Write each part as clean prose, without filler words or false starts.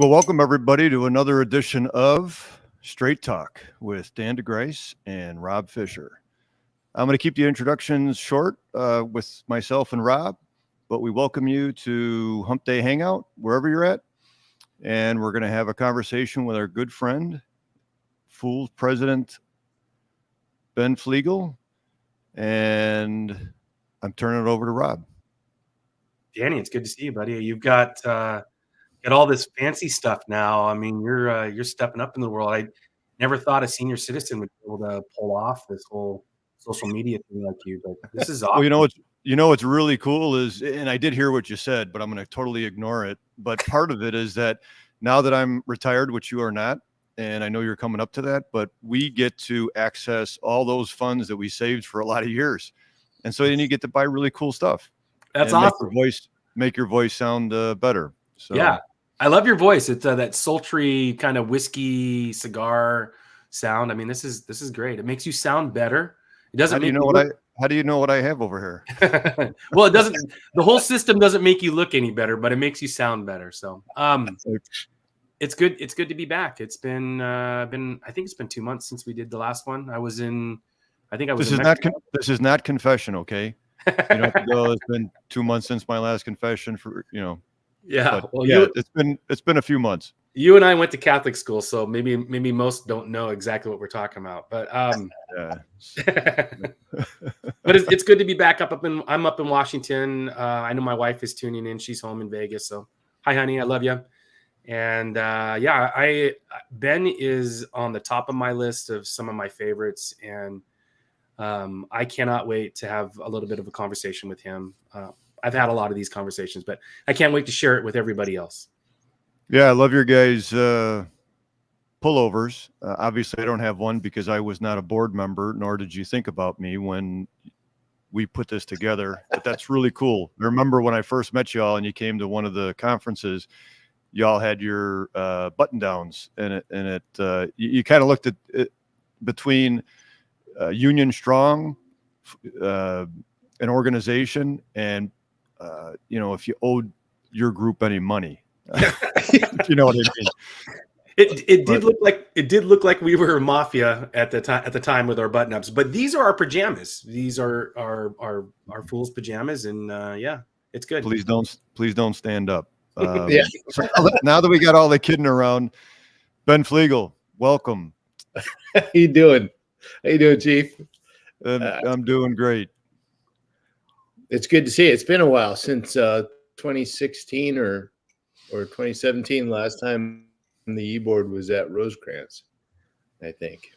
Well, welcome everybody to another edition of Straight Talk with Dan DeGryse and Rob Fisher. I'm going to keep the introductions short with myself and Rob, but we welcome you to Humpday Hangout, wherever you're at. And we're going to have a conversation with our good friend, F.O.O.L.S President Ben Fleagle. And I'm turning it over to Rob. Danny, it's good to see you, buddy. You've got all this fancy stuff now. I mean, you're stepping up in the world. I never thought a senior citizen would be able to pull off this whole social media thing like you, but this is awesome. Well, what's really cool is, and I did hear what you said, but I'm going to totally ignore it. But part of it is that now that I'm retired, which you are not, and I know you're coming up to that, but we get to access all those funds that we saved for a lot of years. And so then you get to buy really cool stuff. That's awesome. Make your voice sound better. So yeah, I love your voice. It's that sultry kind of whiskey cigar sound. I mean, this is great. It makes you sound better. It doesn't. How do you know what I have over here? Well, it doesn't. The whole system doesn't make you look any better, but it makes you sound better. So, it's good. It's good to be back. It's been I think it's been 2 months since we did the last one. This is not confession, okay? You don't have to go. It's been 2 months since my last confession. Yeah. Well, yeah, it's been a few months. You and I went to Catholic school, so maybe most don't know exactly what we're talking about. But but it's good to be back I'm up in Washington. I know my wife is tuning in. She's home in Vegas. So hi, honey, I love you. And Ben is on the top of my list of some of my favorites, and I cannot wait to have a little bit of a conversation with him. I've had a lot of these conversations, but I can't wait to share it with everybody else. Yeah, I love your guys' pullovers. Obviously, I don't have one because I was not a board member, nor did you think about me when we put this together. But that's really cool. I remember when I first met y'all and you came to one of the conferences, y'all had your button downs, and you kind of looked at it between Union Strong, an organization, and if you owed your group any money, you know what I mean. It did look like we were mafia at the time with our button ups, but these are our pajamas. These are our F.O.O.L.S pajamas, and it's good. Please don't stand up. Yeah. So now that we got all the kidding around, Ben Fleagle, welcome. How you doing? How you doing, Chief? I'm doing great. It's good to see you. It's been a while since 2016 or 2017. Last time the e-board was at Rosecrans, I think.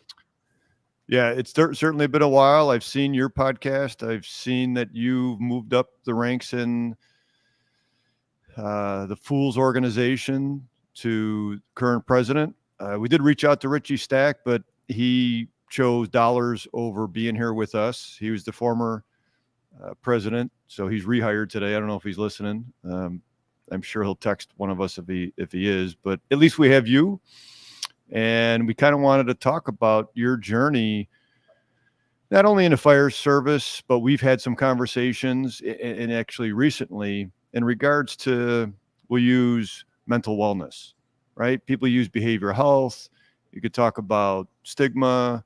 Yeah, it's certainly been a while. I've seen your podcast. I've seen that you've moved up the ranks in the F.O.O.L.S organization to current president. We did reach out to Richie Stack, but he chose dollars over being here with us. He was the former president, so he's rehired today. I don't know if he's listening. I'm sure he'll text one of us if he is, but at least we have you. And we kind of wanted to talk about your journey, not only in the fire service, but we've had some conversations, and actually recently, in regards to, we'll use mental wellness, right? People use behavioral health. You could talk about stigma,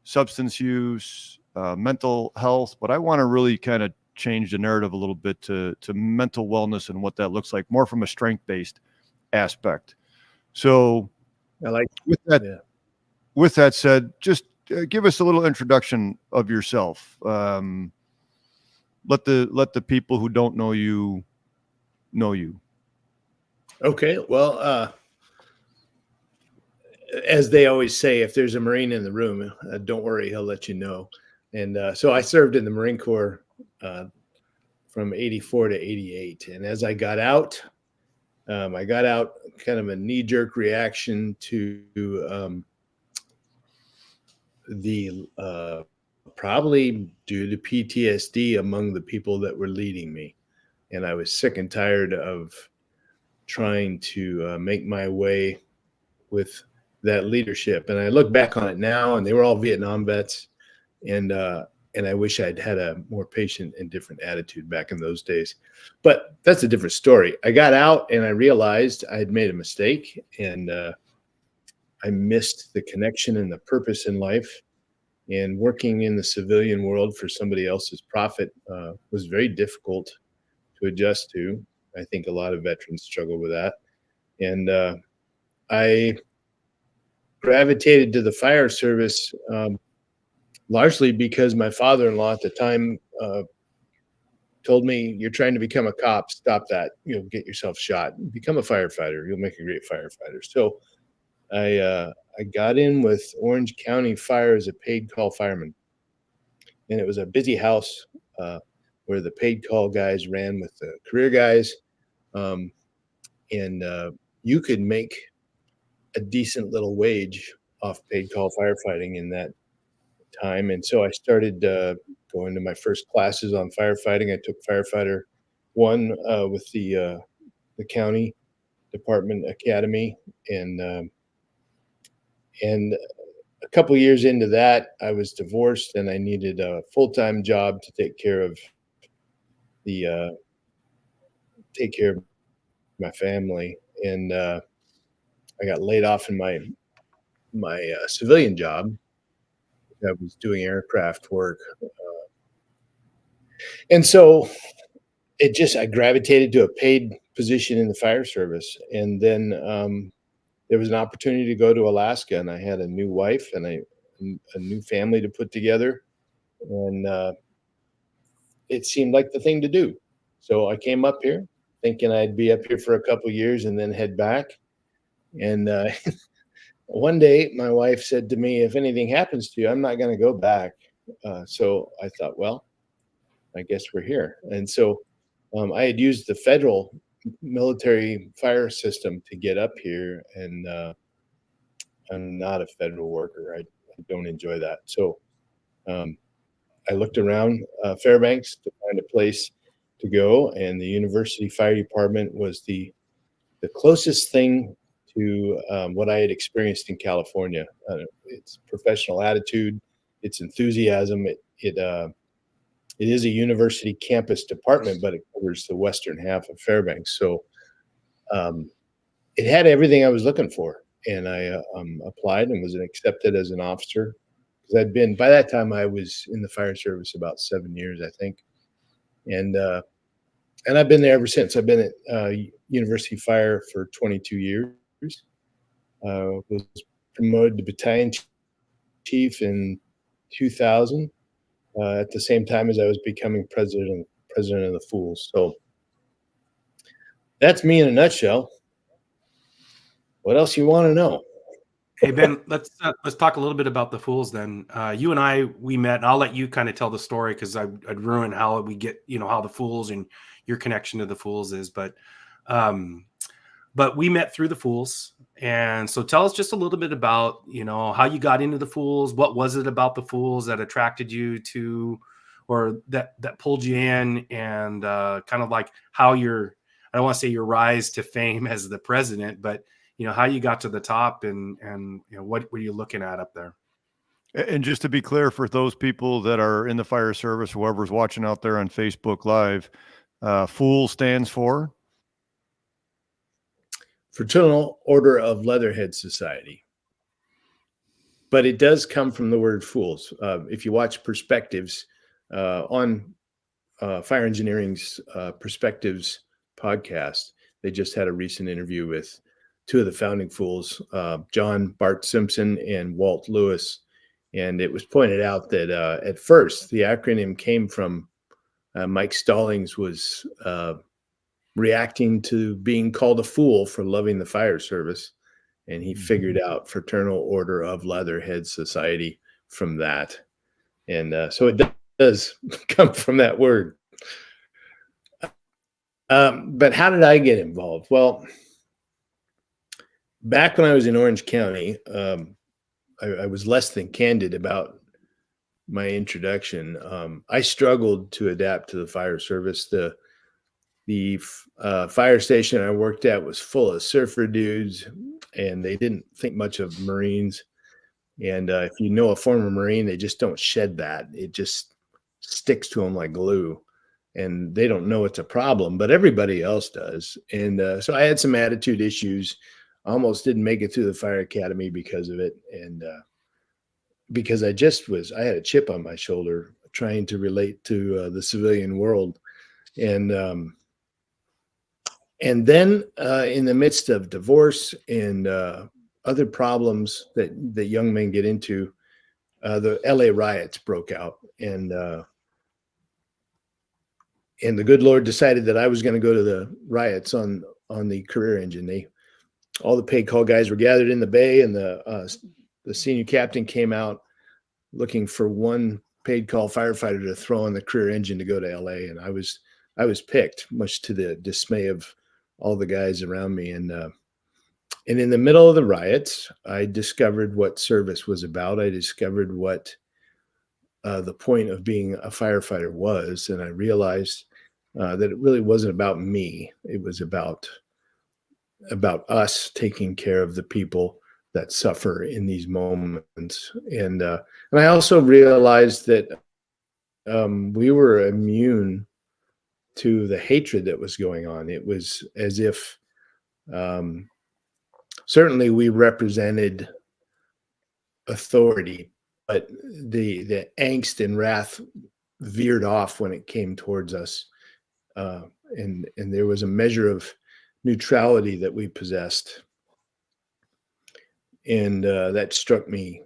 substance use, mental health, but I want to really kind of change the narrative a little bit to mental wellness and what that looks like, more from a strength-based aspect. So I like with that. Yeah. With that said, just give us a little introduction of yourself. Let the people who don't know you know you. Okay. Well, as they always say, if there's a Marine in the room, don't worry, he'll let you know. And so I served in the Marine Corps from 84 to 88. And as I got out kind of a knee-jerk reaction to the probably due to PTSD among the people that were leading me. And I was sick and tired of trying to make my way with that leadership. And I look back on it now, and they were all Vietnam vets. And And I wish I'd had a more patient and different attitude back in those days. But that's a different story. I got out and I realized I had made a mistake, and I missed the connection and the purpose in life. And working in the civilian world for somebody else's profit was very difficult to adjust to. I think a lot of veterans struggle with that. And I gravitated to the fire service largely because my father-in-law at the time told me, "You're trying to become a cop. Stop that. You'll get yourself shot. Become a firefighter. You'll make a great firefighter." So I got in with Orange County Fire as a paid call fireman, and it was a busy house where the paid call guys ran with the career guys, and you could make a decent little wage off paid call firefighting in that time. And so I started going to my first classes on firefighting. I took firefighter one with the county department academy, and a couple years into that, I was divorced and I needed a full-time job to take care of my family. And I got laid off in my civilian job. I was doing aircraft work, and so I gravitated to a paid position in the fire service. And then there was an opportunity to go to Alaska, and I had a new wife and a new family to put together, and it seemed like the thing to do. So I came up here thinking I'd be up here for a couple of years and then head back. And one day my wife said to me, "If anything happens to you, I'm not going to go back." So I thought, well, I guess we're here. And so I had used the federal military fire system to get up here, and I'm not a federal worker. I don't enjoy that. So I looked around Fairbanks to find a place to go, and the University Fire Department was the closest thing to what I had experienced in California. Its professional attitude, its enthusiasm. It is a university campus department, but it covers the western half of Fairbanks. So it had everything I was looking for, and I applied and was accepted as an officer. Because by that time I was in the fire service about 7 years, I think, and I've been there ever since. I've been at University Fire for 22 years. Was promoted to battalion chief in 2000, at the same time as I was becoming president of the F.O.O.L.S. So that's me in a nutshell. What else you want to know? Hey Ben, let's talk a little bit about the F.O.O.L.S. then. You and we met, and I'll let you kind of tell the story because I'd ruin how we get, how the F.O.O.L.S. and your connection to the F.O.O.L.S. is, but we met through the F.O.O.L.S. And so tell us just a little bit about, how you got into the F.O.O.L.S. What was it about the F.O.O.L.S. that attracted you to, or that pulled you in, and kind of like how I don't want to say your rise to fame as the president, but how you got to the top, and what were you looking at up there? And just to be clear, for those people that are in the fire service, whoever's watching out there on Facebook Live, F.O.O.L.S stands for Fraternal Order of Leatherheads Society. But it does come from the word fools. If you watch Perspectives on Fire Engineering's Perspectives podcast, they just had a recent interview with two of the founding fools, John Bart Simpson and Walt Lewis. And it was pointed out that at first the acronym came from Mike Stallings was reacting to being called a fool for loving the fire service. And he figured out Fraternal Order of Leatherheads Society from that. And so it does come from that word. But how did I get involved? Well, back when I was in Orange County, I was less than candid about my introduction. I struggled to adapt to the fire service. The fire station I worked at was full of surfer dudes, and they didn't think much of Marines. And if you know a former Marine, they just don't shed that. It just sticks to them like glue, and they don't know it's a problem, but everybody else does. And so I had some attitude issues. I almost didn't make it through the fire academy because of it. And because I had a chip on my shoulder trying to relate to the civilian world. And then in the midst of divorce and other problems that young men get into, the LA riots broke out, and the good Lord decided that I was going to go to the riots on the career engine. All the paid call guys were gathered in the bay, and the senior captain came out looking for one paid call firefighter to throw on the career engine to go to LA, and I was picked, much to the dismay of all the guys around me. And in the middle of the riots, I discovered what service was about. I discovered what the point of being a firefighter was, and I realized that it really wasn't about me. It was about us taking care of the people that suffer in these moments. And I also realized that we were immune to the hatred that was going on. It was as if certainly we represented authority, but the angst and wrath veered off when it came towards us. And there was a measure of neutrality that we possessed. And that struck me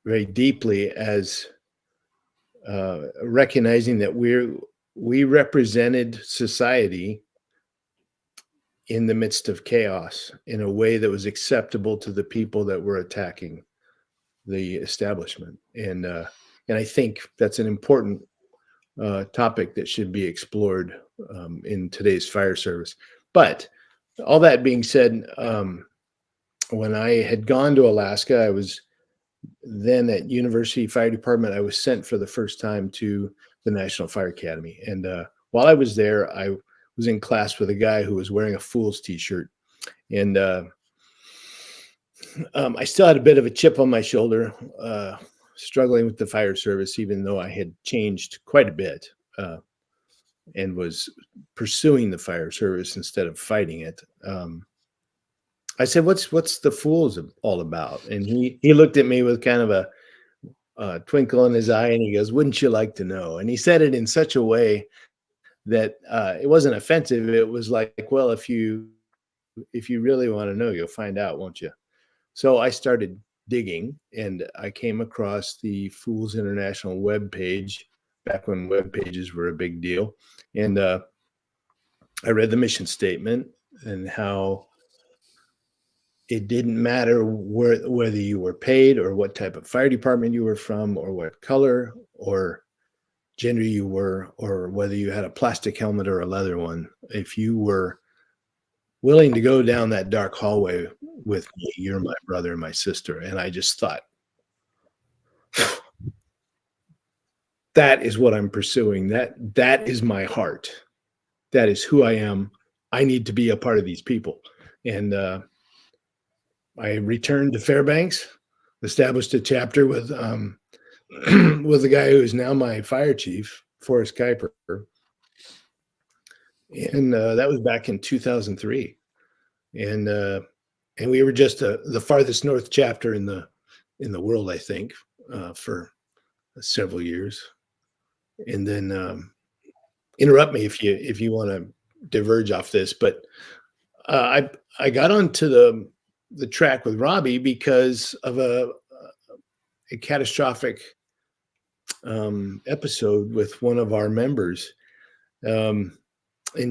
very deeply as recognizing that we represented society in the midst of chaos in a way that was acceptable to the people that were attacking the establishment. And I think that's an important topic that should be explored in today's fire service. But all that being said, when I had gone to Alaska, I was then at University Fire Department. I was sent for the first time to the National Fire Academy. And while I was there, I was in class with a guy who was wearing a F.O.O.L.S t-shirt. And I still had a bit of a chip on my shoulder, struggling with the fire service, even though I had changed quite a bit and was pursuing the fire service instead of fighting it. I said, what's the F.O.O.L.S all about? And he looked at me with kind of a twinkle in his eye, and he goes, "Wouldn't you like to know?" And he said it in such a way that it wasn't offensive. It was like, well, if you really want to know, you'll find out, won't you? So I started digging, and I came across the F.O.O.L.S International webpage back when web pages were a big deal. And I read the mission statement and how it didn't matter whether you were paid or what type of fire department you were from or what color or gender you were, or whether you had a plastic helmet or a leather one. If you were willing to go down that dark hallway with me, you're my brother and my sister. And I just thought, that is what I'm pursuing. That is my heart. That is who I am. I need to be a part of these people. And I returned to Fairbanks, established a chapter with with the guy who is now my fire chief, Forrest Kuiper. And that was back in 2003. And we were just the farthest north chapter in the world, I think, for several years. And then interrupt me if you want to diverge off this, but I got onto the track with Robbie because of a catastrophic episode with one of our members in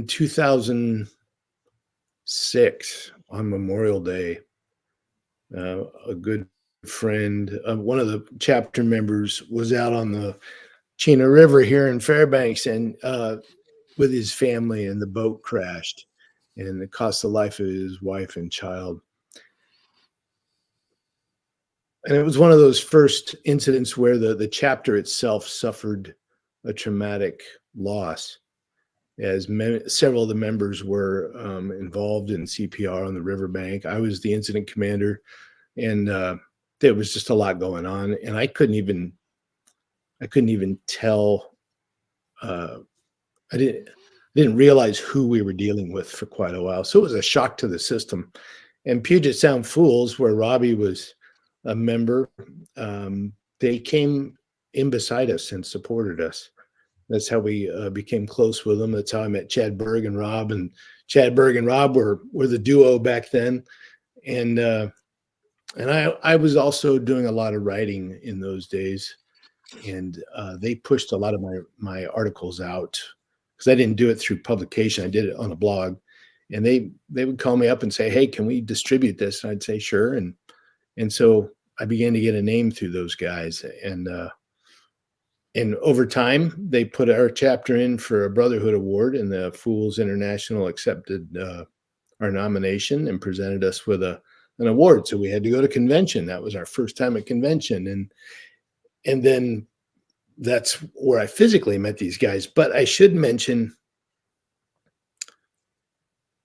2006 on Memorial Day. A good friend, one of the chapter members, was out on the Chena River here in Fairbanks, and with his family, and the boat crashed, and it cost the life of his wife and child. And it was one of those first incidents where the chapter itself suffered a traumatic loss, as several of the members were involved in CPR on the riverbank. I was the incident commander, and there was just a lot going on, and I couldn't even tell I didn't realize who we were dealing with for quite a while. So it was a shock to the system. And Puget Sound Fools, where Robbie was a member, they came in beside us and supported us. That's how we became close with them. That's how I met Chad Berg and Rob. And Chad Berg and Rob were the duo back then. And I was also doing a lot of writing in those days. And they pushed a lot of my articles out because I didn't do it through publication. I did it on a blog. And they would call me up and say, "Hey, can we distribute this?" And I'd say, "Sure." And so I began to get a name through those guys. And over time, they put our chapter in for a Brotherhood Award, and the Fools International accepted our nomination and presented us with an award. So we had to go to convention. That was our first time at convention. And then that's where I physically met these guys. But I should mention,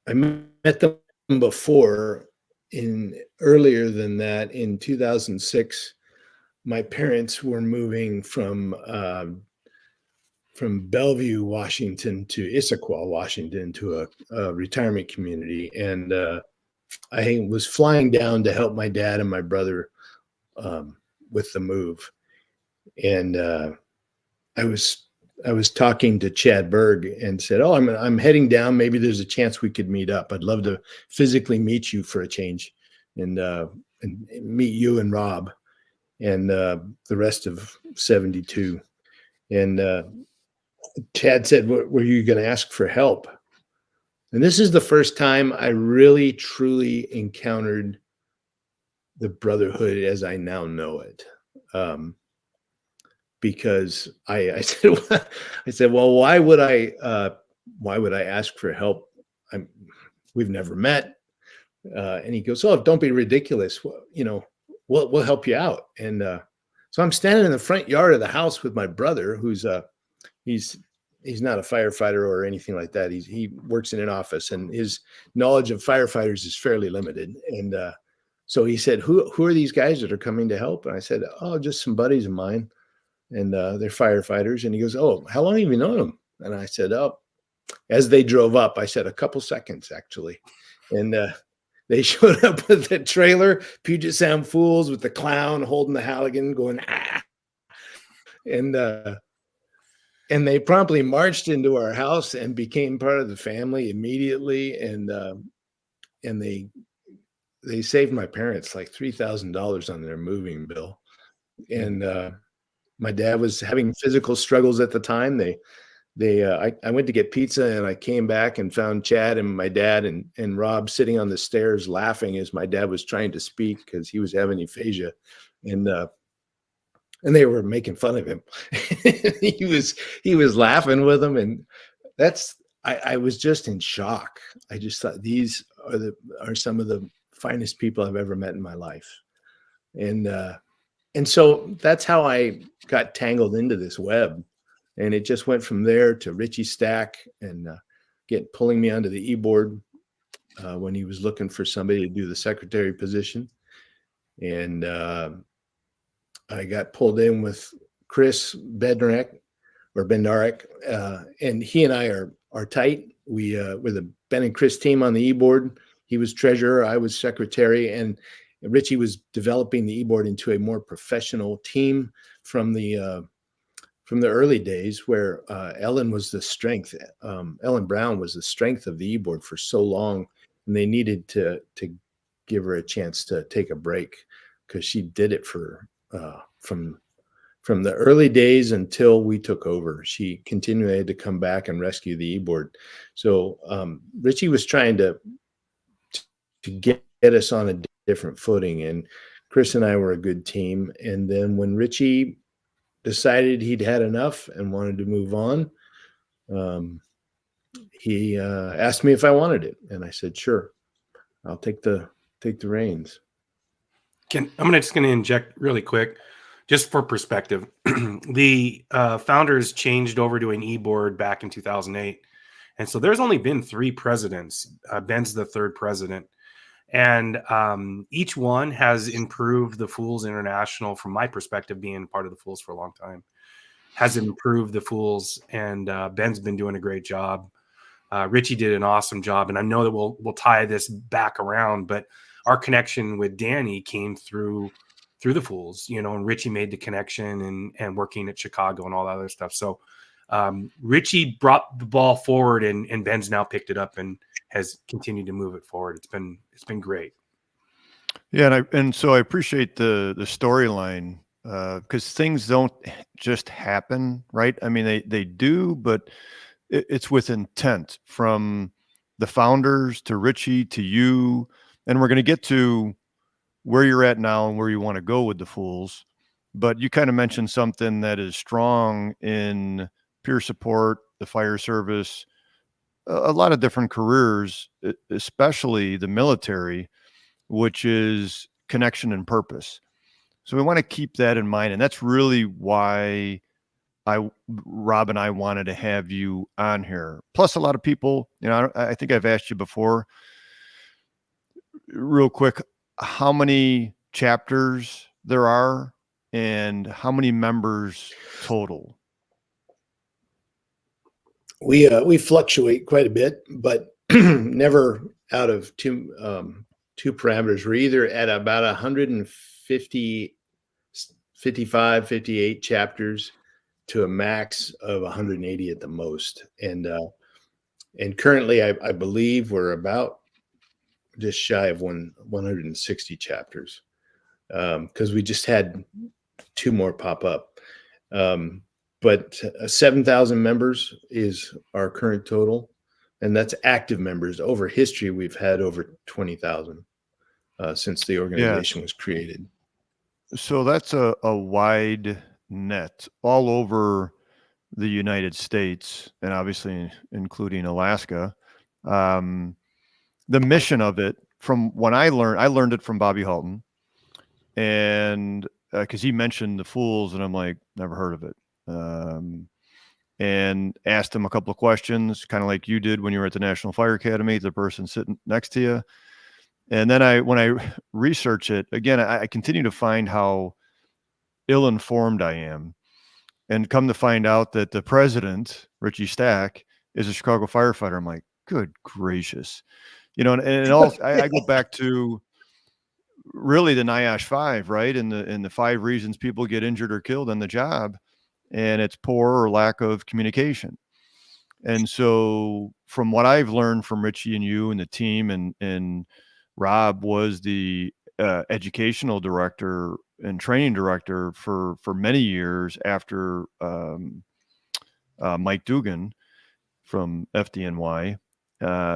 I met them before, earlier than that, in 2006. My parents were moving from Bellevue, Washington to Issaquah, Washington, to a retirement community. And I was flying down to help my dad and my brother with the move. And I was talking to Chad Berg and said, "Oh, I'm heading down. Maybe there's a chance we could meet up. I'd love to physically meet you for a change and meet you and Rob and the rest of 72." And Chad said, "Were you going to ask for help?" And this is the first time I really, truly encountered the Brotherhood as I now know it. Because I said, "Well, why would I ask for help? We've never met." And he goes, "Oh, don't be ridiculous. Well, we'll help you out." And so I'm standing in the front yard of the house with my brother, who's he's not a firefighter or anything like that. He works in an office, and his knowledge of firefighters is fairly limited. And so he said, "Who are these guys that are coming to help?" And I said, "Oh, just some buddies of mine. And they're firefighters." And he goes, "Oh, how long have you known them?" And I said, "Oh," as they drove up, I said, "A couple seconds, actually." And they showed up with the trailer, Puget Sound Fools, with the clown holding the Halligan going, "Ah." And they promptly marched into our house and became part of the family immediately. And they saved my parents like $3,000 on their moving bill. And my dad was having physical struggles at the time. I went to get pizza, and I came back and found Chad and my dad and Rob sitting on the stairs laughing as my dad was trying to speak because he was having aphasia, and they were making fun of him. he was laughing with them, and I was just in shock. I just thought these are some of the finest people I've ever met in my life, and so that's how I got tangled into this web. And it just went from there to Richie Stack and pulling me onto the e-board when he was looking for somebody to do the secretary position. And I got pulled in with Chris Bednarek, and he and I are tight. We're the Ben and Chris team on the e-board. He was treasurer, I was secretary, and Richie was developing the e-board into a more professional team from the early days where Ellen was the strength. Ellen Brown was the strength of the e-board for so long, and they needed to give her a chance to take a break because she did it from the early days until we took over. She continued to come back and rescue the e-board. So Richie was trying to get us on a different footing, and Chris and I were a good team. And then when Richie decided he'd had enough and wanted to move on, he asked me if I wanted it, and I said, "Sure, I'll take the reins." I'm just going to inject really quick, just for perspective. The founders changed over to an e-board back in 2008, and so there's only been 3 presidents. Ben's the 3rd president. And each one has improved the Fools International, from my perspective, being part of the Fools for a long time. has improved the F.O.O.L.S, and Ben's been doing a great job. Richie did an awesome job, and I know that we'll tie this back around, but our connection with Danny came through the F.O.O.L.S, and Richie made the connection and working at Chicago and all that other stuff. So Richie brought the ball forward, and Ben's now picked it up and has continued to move it forward. It's been great. Yeah, and so I appreciate the storyline, because things don't just happen, right? I mean, they do, but it's with intent, from the founders to Richie to you, and we're going to get to where you're at now and where you want to go with the F.O.O.L.S. But you kind of mentioned something that is strong in peer support, the fire service, a lot of different careers, especially the military, which is connection and purpose. So we want to keep that in mind. And that's really why Rob and I wanted to have you on here. Plus, a lot of people, I think I've asked you before, real quick, how many chapters there are and how many members total? We fluctuate quite a bit, but never out of two parameters. We're either at about 150, 55, 58 chapters to a max of 180 at the most. And currently I believe we're about just shy of 160 chapters, because we just had 2 more pop up. But 7,000 members is our current total, and that's active members. Over history, we've had over 20,000 since the organization was created. So that's a wide net all over the United States, and obviously including Alaska. The mission of it, from when I learned it from Bobby Halton, and because he mentioned the F.O.O.L.S, and I'm like, never heard of it. And asked him a couple of questions, kind of like you did when you were at the National Fire Academy, the person sitting next to you. And then when I research it again, I continue to find how ill-informed I am, and come to find out that the president, Richie Stack, is a Chicago firefighter. I'm like, good gracious, and also I go back to really the NIOSH 5, right? And the 5 reasons people get injured or killed on the job. And it's poor or lack of communication. And so from what I've learned from Richie and you and the team, and Rob was the educational director and training director for many years after Mike Dugan from FDNY,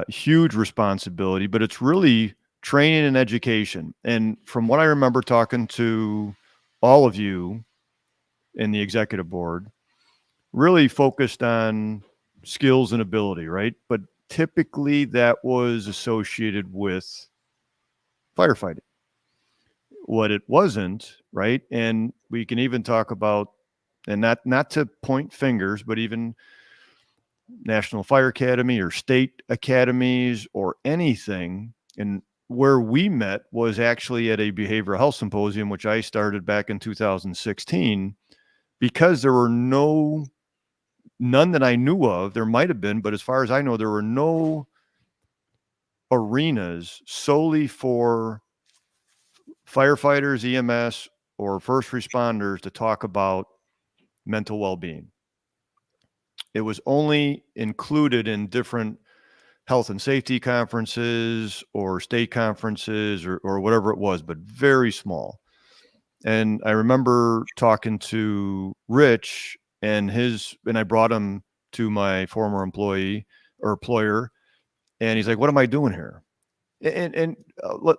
huge responsibility, but it's really training and education. And from what I remember talking to all of you in the executive board, really focused on skills and ability, right? But typically that was associated with firefighting. What it wasn't, right? And we can even talk about, and not to point fingers, but even National Fire Academy or state academies or anything. And where we met was actually at a behavioral health symposium, which I started back in 2016, because there were none that I knew of. There might have been, but as far as I know, there were no arenas solely for firefighters, EMS, or first responders to talk about mental well-being. It was only included in different health and safety conferences or state conferences or whatever it was, but very small. And I remember talking to Rich and I brought him to my former employee or employer, and he's like, "What am I doing here?" And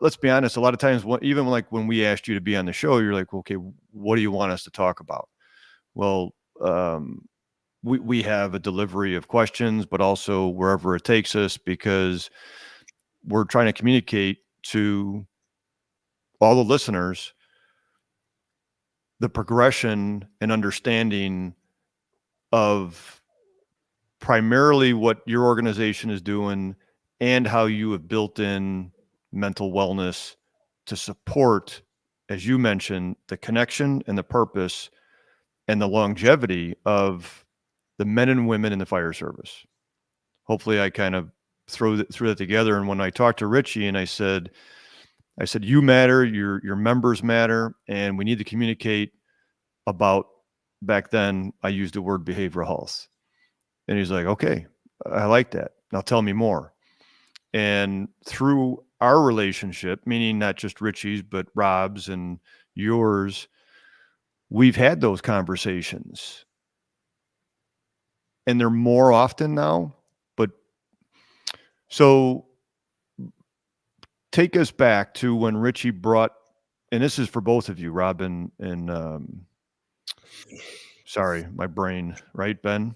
let's be honest, a lot of times, even like when we asked you to be on the show, you're like, "Okay, what do you want us to talk about?" Well, we have a delivery of questions, but also wherever it takes us, because we're trying to communicate to all the listeners the progression and understanding of primarily what your organization is doing and how you have built in mental wellness to support, as you mentioned, the connection and the purpose and the longevity of the men and women in the fire service. Hopefully I kind of threw that together. And when I talked to Richie and I said, you matter, your members matter, and we need to communicate about, back then I used the word behavioral health. And he's like, okay, I like that. Now tell me more. And through our relationship, meaning not just Richie's, but Rob's and yours, we've had those conversations. And they're more often now. But so take us back to when Richie brought, and this is for both of you, Rob and sorry, my brain, right, Ben?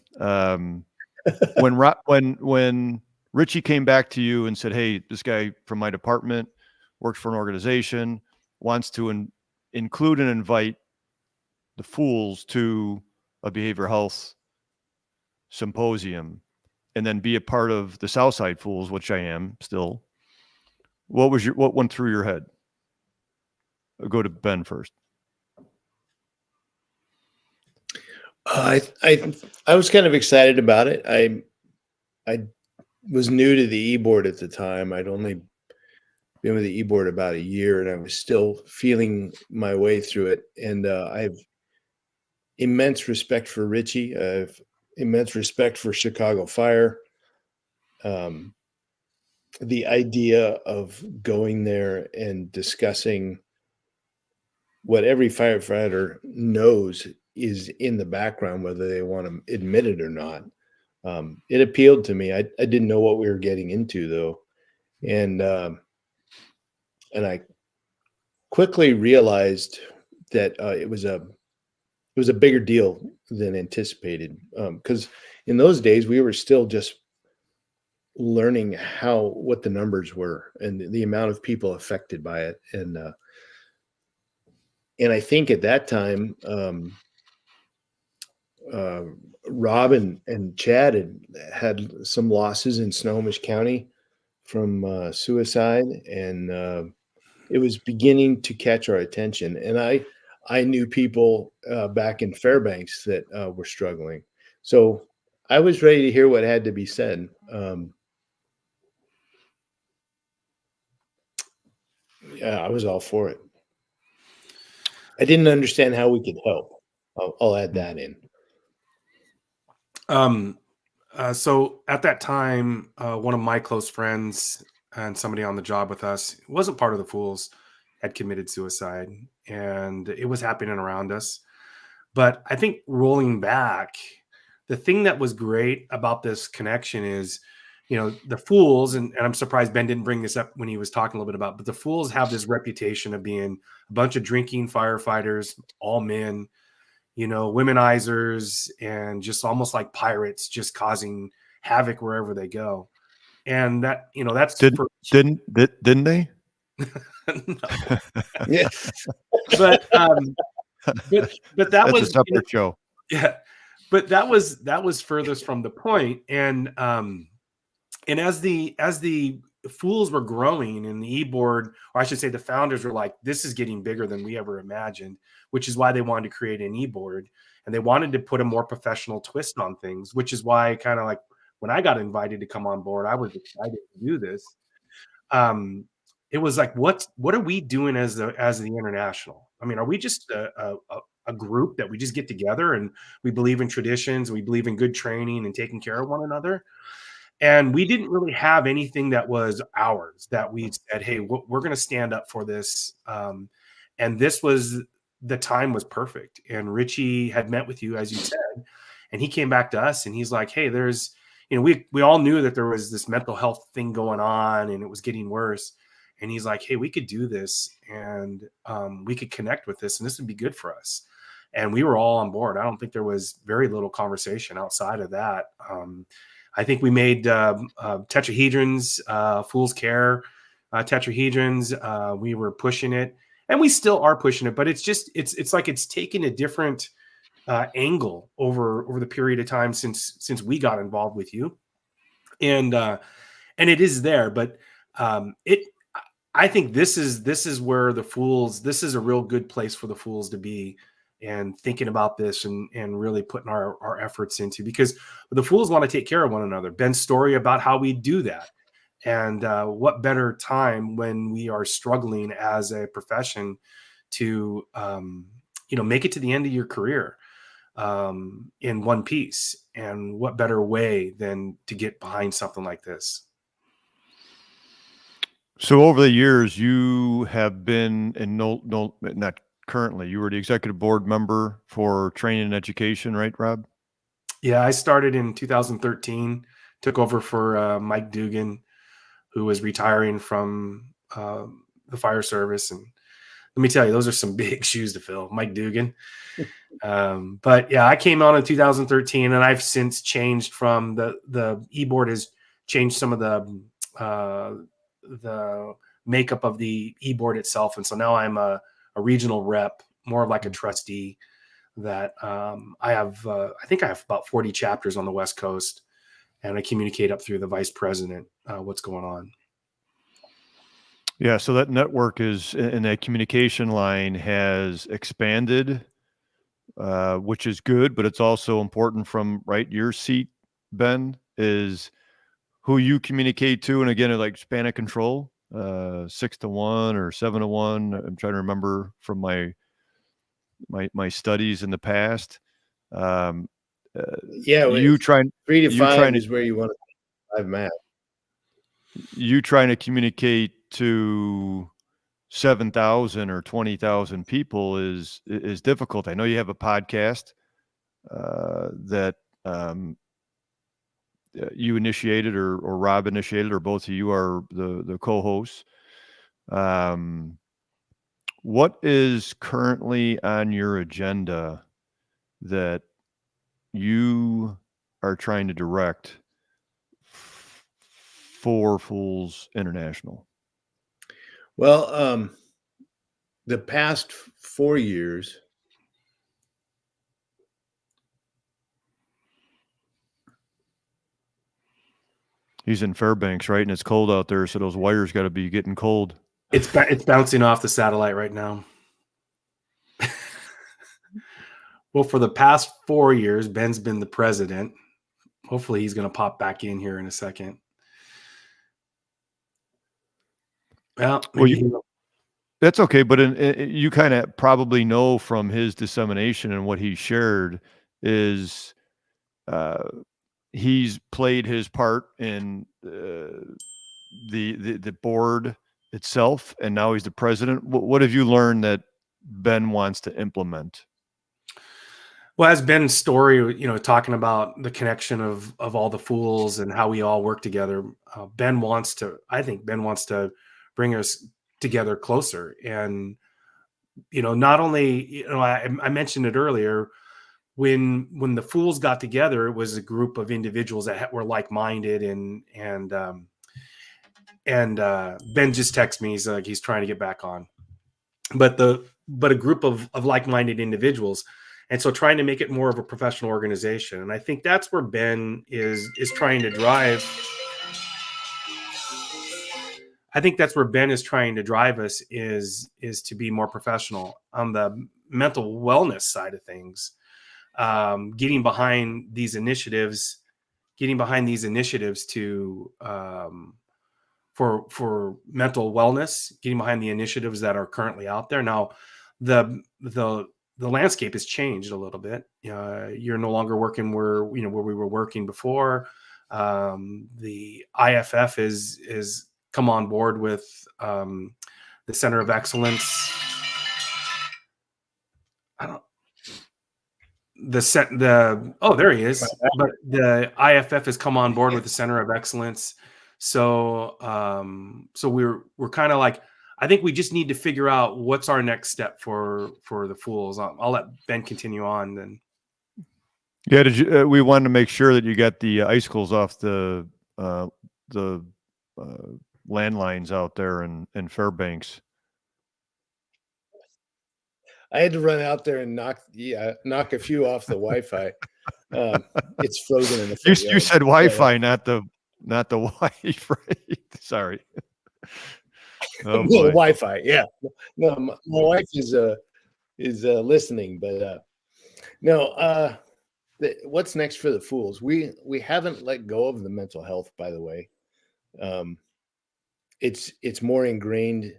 When Richie came back to you and said, hey, this guy from my department works for an organization, wants to include and invite the F.O.O.L.S to a behavioral health symposium and then be a part of the Southside F.O.O.L.S, which I am still. What went through your head? I'll go to Ben first. I was kind of excited about it. I was new to the e-board at the time. I'd only been with the e-board about a year, and I was still feeling my way through it. And I have immense respect for Richie. I have immense respect for Chicago Fire. The idea of going there and discussing what every firefighter knows is in the background, whether they want to admit it or not. It appealed to me. I didn't know what we were getting into, though. And I quickly realized that it was a bigger deal than anticipated. Because in those days we were still just learning what the numbers were and the amount of people affected by it. And I think at that time, Rob and Chad had some losses in Snohomish County from suicide, and it was beginning to catch our attention. And I knew people back in Fairbanks that were struggling, so I was ready to hear what had to be said. Yeah, I was all for it. I didn't understand how we could help. I'll add that in. So at that time, one of my close friends and somebody on the job with us wasn't part of the F.O.O.L.S, had committed suicide, and it was happening around us. But I think rolling back, the thing that was great about this connection is, the F.O.O.L.S, and I'm surprised Ben didn't bring this up when he was talking a little bit about, but the F.O.O.L.S have this reputation of being a bunch of drinking firefighters, all men, womenizers, and just almost like pirates, just causing havoc wherever they go. And that, that's didn't they? No. Yeah. But that That's was a separate show. Yeah, but that was furthest from the point. And as the F.O.O.L.S were growing, and the e-board, or I should say the founders, were like, this is getting bigger than we ever imagined, which is why they wanted to create an e-board, and they wanted to put a more professional twist on things, which is why kind of like when I got invited to come on board, I was excited to do this. It was like, what are we doing as the international? I mean, are we just a group that we just get together and we believe in traditions, we believe in good training and taking care of one another? And we didn't really have anything that was ours, that we said, hey, we're going to stand up for this. And this was, the time was perfect. And Richie had met with you, as you said, and he came back to us and he's like, hey, there's, we all knew that there was this mental health thing going on and it was getting worse. And he's like, hey, we could do this, and we could connect with this, and this would be good for us. And we were all on board. I don't think there was very little conversation outside of that. I think we made tetrahedrons, Fool's Care tetrahedrons. We were pushing it, and we still are pushing it, but it's like it's taken a different angle over the period of time since we got involved with you, and it is there. But I think this is where the F.O.O.L.S, this is a real good place for the F.O.O.L.S to be. and thinking about this and really putting our efforts into, because the Fools want to take care of one another. Ben's story about how we do that. And what better time when we are struggling as a profession to, make it to the end of your career in one piece. And what better way than to get behind something like this? So over the years, you have been not currently, you were the executive board member for training and education, right, Rob? Yeah, I started in 2013, took over for Mike Dugan, who was retiring from the fire service. And let me tell you, those are some big shoes to fill, Mike Dugan. But yeah, I came on in 2013, and I've since changed from the e-board has changed some of the makeup of the e-board itself. And so now I'm a regional rep, more of like a trustee that I think I have about 40 chapters on the West Coast, and I communicate up through the vice president what's going on. Yeah, so that network and that communication line has expanded, which is good, but it's also important from your seat, Ben, is who you communicate to. And again, like span of control, 6-1 or 7-1. I'm trying to remember from my studies in the past. You trying 3 to 5 is where you want to 5 math. You trying to communicate to 7,000 or 20,000 people is difficult. I know you have a podcast that you initiated or Rob initiated, or both of you are the co-hosts. What is currently on your agenda that you are trying to direct for F.O.O.L.S International? Well, the past 4 years, he's in Fairbanks, right? And it's cold out there, so those wires got to be getting cold. It's bouncing off the satellite right now. Well, for the past 4 years, Ben's been the president. Hopefully he's going to pop back in here in a second. Well, that's okay. But you kind of probably know from his dissemination and what he shared is he's played his part in the board itself, and now he's the president. What have you learned that Ben wants to implement? Well, as Ben's story, talking about the connection of all the Fools and how we all work together, I think Ben wants to bring us together closer. And, not only, I mentioned it earlier, when the Fools got together, it was a group of individuals that were like-minded, and Ben just texted me. He's like, he's trying to get back on, but a group of like-minded individuals. And so trying to make it more of a professional organization. And I think that's where Ben is trying to drive. I think that's where Ben is trying to drive us is to be more professional on the mental wellness side of things. Getting behind these initiatives to for mental wellness, getting behind the initiatives that are currently out there. Now, the landscape has changed a little bit. You're no longer working where we were working before. The IFF is come on board with the Center of Excellence. There he is. But the IFF has come on board with the Center of Excellence. So we're kind of like, I think we just need to figure out what's our next step for the Fools. I'll let Ben continue on then. Yeah, we wanted to make sure that you got the icicles off the landlines out there in Fairbanks. I had to run out there and knock a few off the Wi-Fi. It's frozen in the front You yard. said Wi-Fi, not the wife, right? Sorry. Oh, Wi-Fi, yeah. No, my wife is is listening. But no, what's next for the Fools? We haven't let go of the mental health, by the way. It's more ingrained.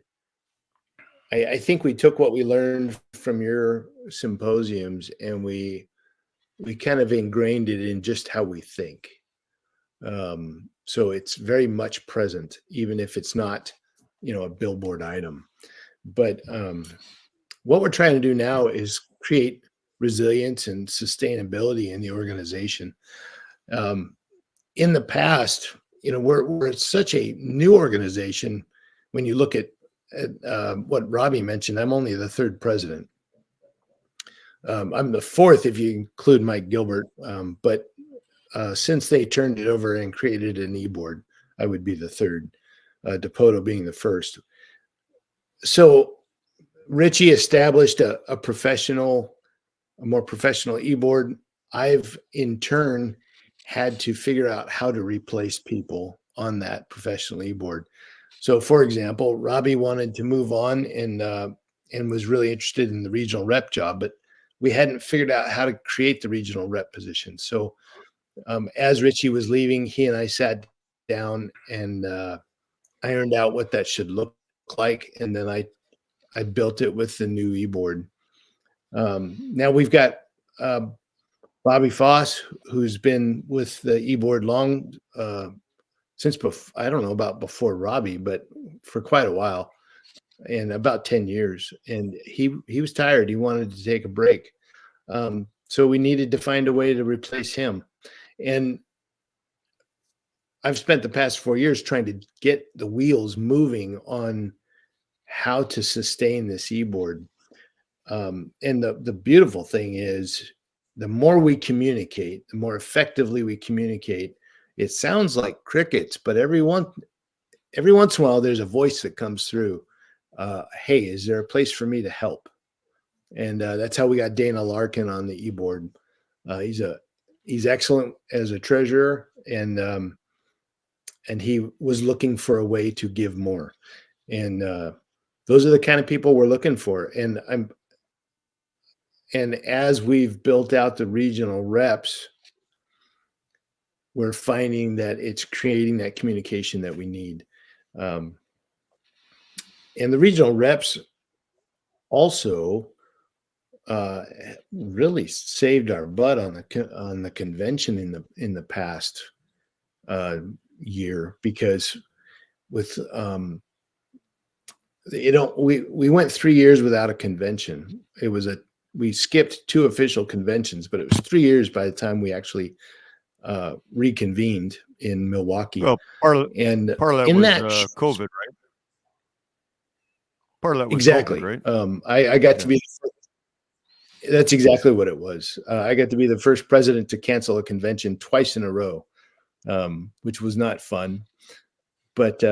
I think we took what we learned from your symposiums and we kind of ingrained it in just how we think. So it's very much present, even if it's not, a billboard item. But what we're trying to do now is create resilience and sustainability in the organization. In the past, we're such a new organization. When you look at what Robbie mentioned, I'm only the third president. I'm the fourth if you include Mike Gilbert. But since they turned it over and created an e-board, I would be the third, DePoto being the first. So Richie established a more professional e-board. I've in turn had to figure out how to replace people on that professional e-board. So, for example, Robbie wanted to move on and was really interested in the regional rep job, but we hadn't figured out how to create the regional rep position. So, as Richie was leaving, he and I sat down and ironed out what that should look like, and then I built it with the new e-board. Now we've got Bobby Foss, who's been with the e-board long, since I don't know about before Robbie, but for quite a while, and about 10 years. And he was tired. He wanted to take a break. So we needed to find a way to replace him. And I've spent the past 4 years trying to get the wheels moving on how to sustain this e-board. And the beautiful thing is, the more we communicate, the more effectively we communicate. It sounds like crickets, but every once in a while, there's a voice that comes through. Hey, is there a place for me to help? And that's how we got Dana Larkin on the e-board. He's excellent as a treasurer, and he was looking for a way to give more. And those are the kind of people we're looking for. And as we've built out the regional reps, we're finding that it's creating that communication that we need. And the regional reps also really saved our butt on the convention in the past year, because with we went 3 years without a convention. We skipped 2 official conventions, but it was 3 years by the time we actually reconvened in Milwaukee. Well, part of that was COVID, right? Part of that was exactly COVID, right? I got to be. That's exactly what it was. I got to be the first president to cancel a convention twice in a row, which was not fun. But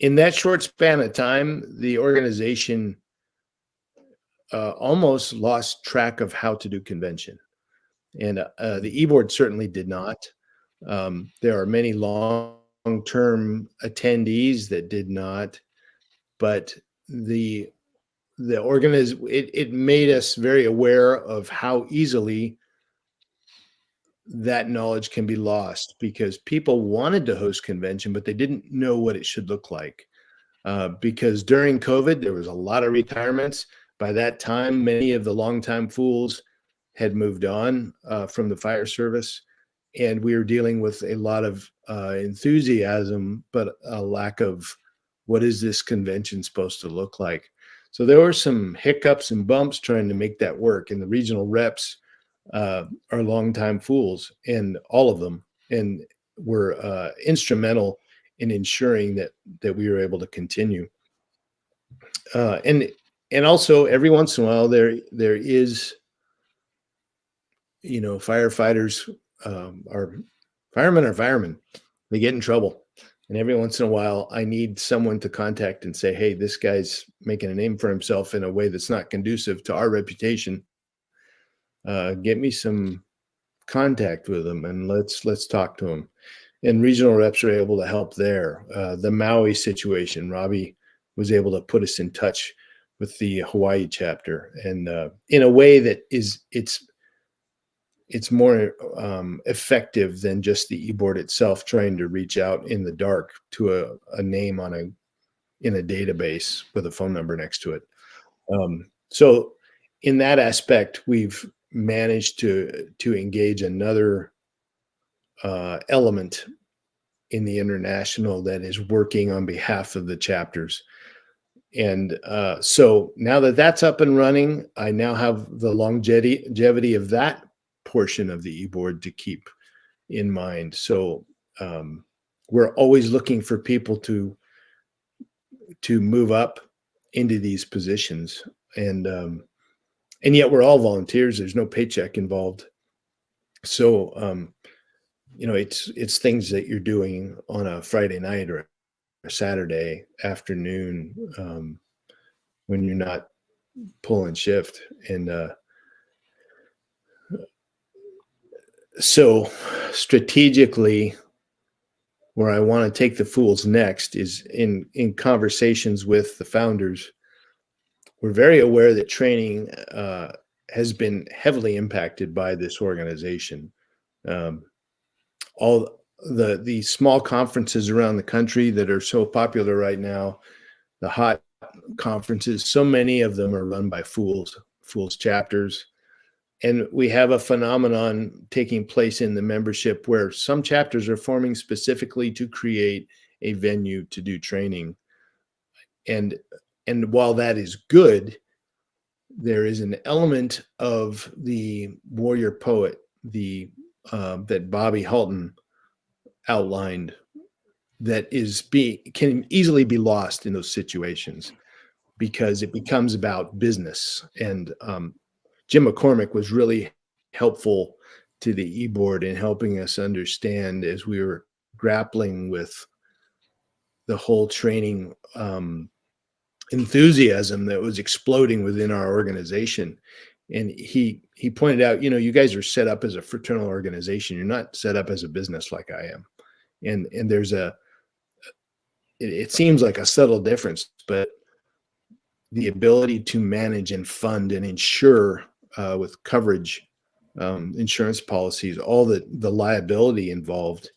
in that short span of time, the organization almost lost track of how to do convention. And the e-board certainly did not. There are many long-term attendees that did not, but it made us very aware of how easily that knowledge can be lost, because people wanted to host convention, but they didn't know what it should look like. Because during COVID, there was a lot of retirements. By that time, many of the longtime Fools had moved on from the fire service, and we were dealing with a lot of enthusiasm, but a lack of what is this convention supposed to look like. So there were some hiccups and bumps trying to make that work, and the regional reps are longtime Fools, and all of them, and were instrumental in ensuring that we were able to continue. And also, every once in a while, there is, firefighters are firemen. They get in trouble. And every once in a while, I need someone to contact and say, hey, this guy's making a name for himself in a way that's not conducive to our reputation. Get me some contact with him, and let's talk to him. And regional reps are able to help there. The Maui situation, Robbie was able to put us in touch with the Hawaii chapter, and in a way that it's more effective than just the e-board itself trying to reach out in the dark to a name in a database with a phone number next to it. So in that aspect, we've managed to engage another element in the international that is working on behalf of the chapters. And so now that that's up and running, I now have the longevity of that portion of the e-board to keep in mind. So we're always looking for people to move up into these positions, and yet we're all volunteers. There's no paycheck involved. So it's things that you're doing on a Friday night or a Saturday afternoon when you're not pulling shift. And so strategically, where I want to take the F.O.O.L.S next is in conversations with the founders. We're very aware that training has been heavily impacted by this organization. All the small conferences around the country that are so popular right now, the hot conferences, so many of them are run by F.O.O.L.S chapters. And we have a phenomenon taking place in the membership where some chapters are forming specifically to create a venue to do training. And while that is good, there is an element of the warrior poet, that Bobby Halton outlined, that can easily be lost in those situations because it becomes about business. And Jim McCormick was really helpful to the e-board in helping us understand as we were grappling with the whole training enthusiasm that was exploding within our organization. And he pointed out, you guys are set up as a fraternal organization. You're not set up as a business like I am. And there's it seems like a subtle difference, but the ability to manage and fund and insure with coverage, insurance policies, all the liability involved,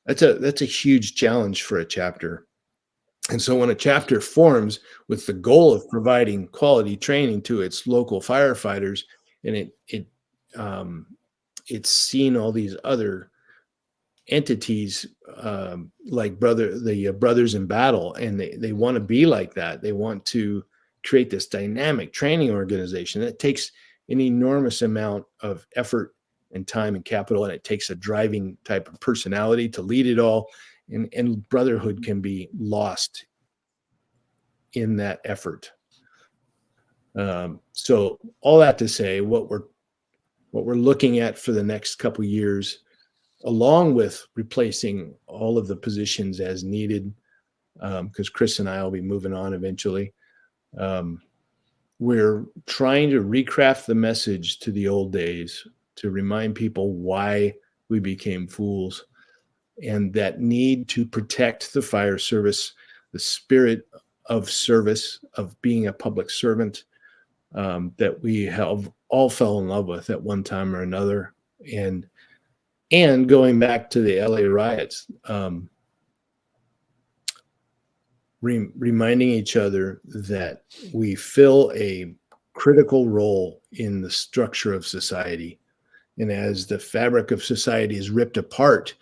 that's a huge challenge for a chapter. And so when a chapter forms with the goal of providing quality training to its local firefighters, and it's seen all these other entities like Brothers in Battle, and they want to be like that. They want to create this dynamic training organization that takes an enormous amount of effort and time and capital, and it takes a driving type of personality to lead it all. And brotherhood can be lost in that effort. So all that to say, what we're looking at for the next couple of years, along with replacing all of the positions as needed, because Chris and I will be moving on eventually. We're trying to recraft the message to the old days to remind people why we became F.O.O.L.S, and that need to protect the fire service, the spirit of service, of being a public servant, that we have all fell in love with at one time or another. And going back to the LA riots, reminding each other that we fill a critical role in the structure of society. And as the fabric of society is ripped apart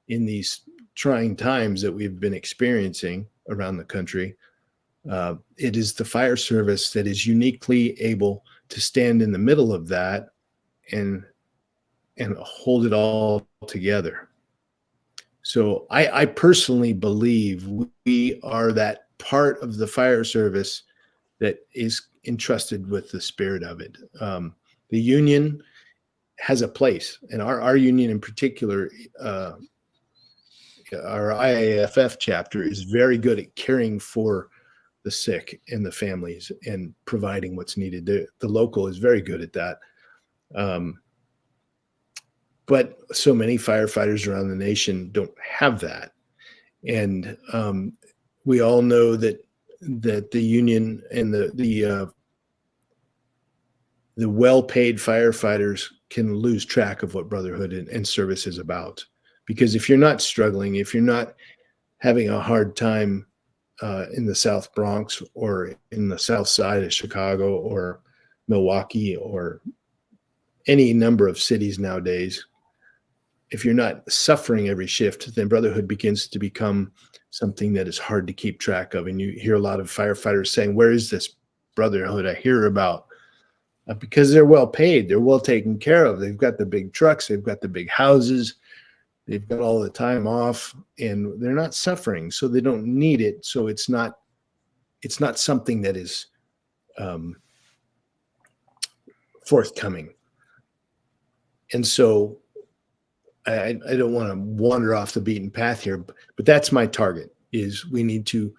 in these trying times that we've been experiencing around the country, it is the fire service that is uniquely able to stand in the middle of that and hold it all together. So I personally believe we are that part of the fire service that is entrusted with the spirit of it. The union has a place, and our union in particular, our IAFF chapter, is very good at caring for the sick and the families and providing what's needed. The local is very good at that. But so many firefighters around the nation don't have that. And we all know that that the union and the well-paid firefighters can lose track of what brotherhood and service is about. Because if you're not struggling, if you're not having a hard time in the South Bronx or in the South Side of Chicago or Milwaukee or any number of cities nowadays, if you're not suffering every shift, then brotherhood begins to become something that is hard to keep track of. And you hear a lot of firefighters saying, where is this brotherhood I hear about? Because they're well paid, they're well taken care of. They've got the big trucks, they've got the big houses, they've got all the time off, and they're not suffering, so they don't need it. So it's not something that is forthcoming. And so I don't want to wander off the beaten path here, but that's my target. Is we need to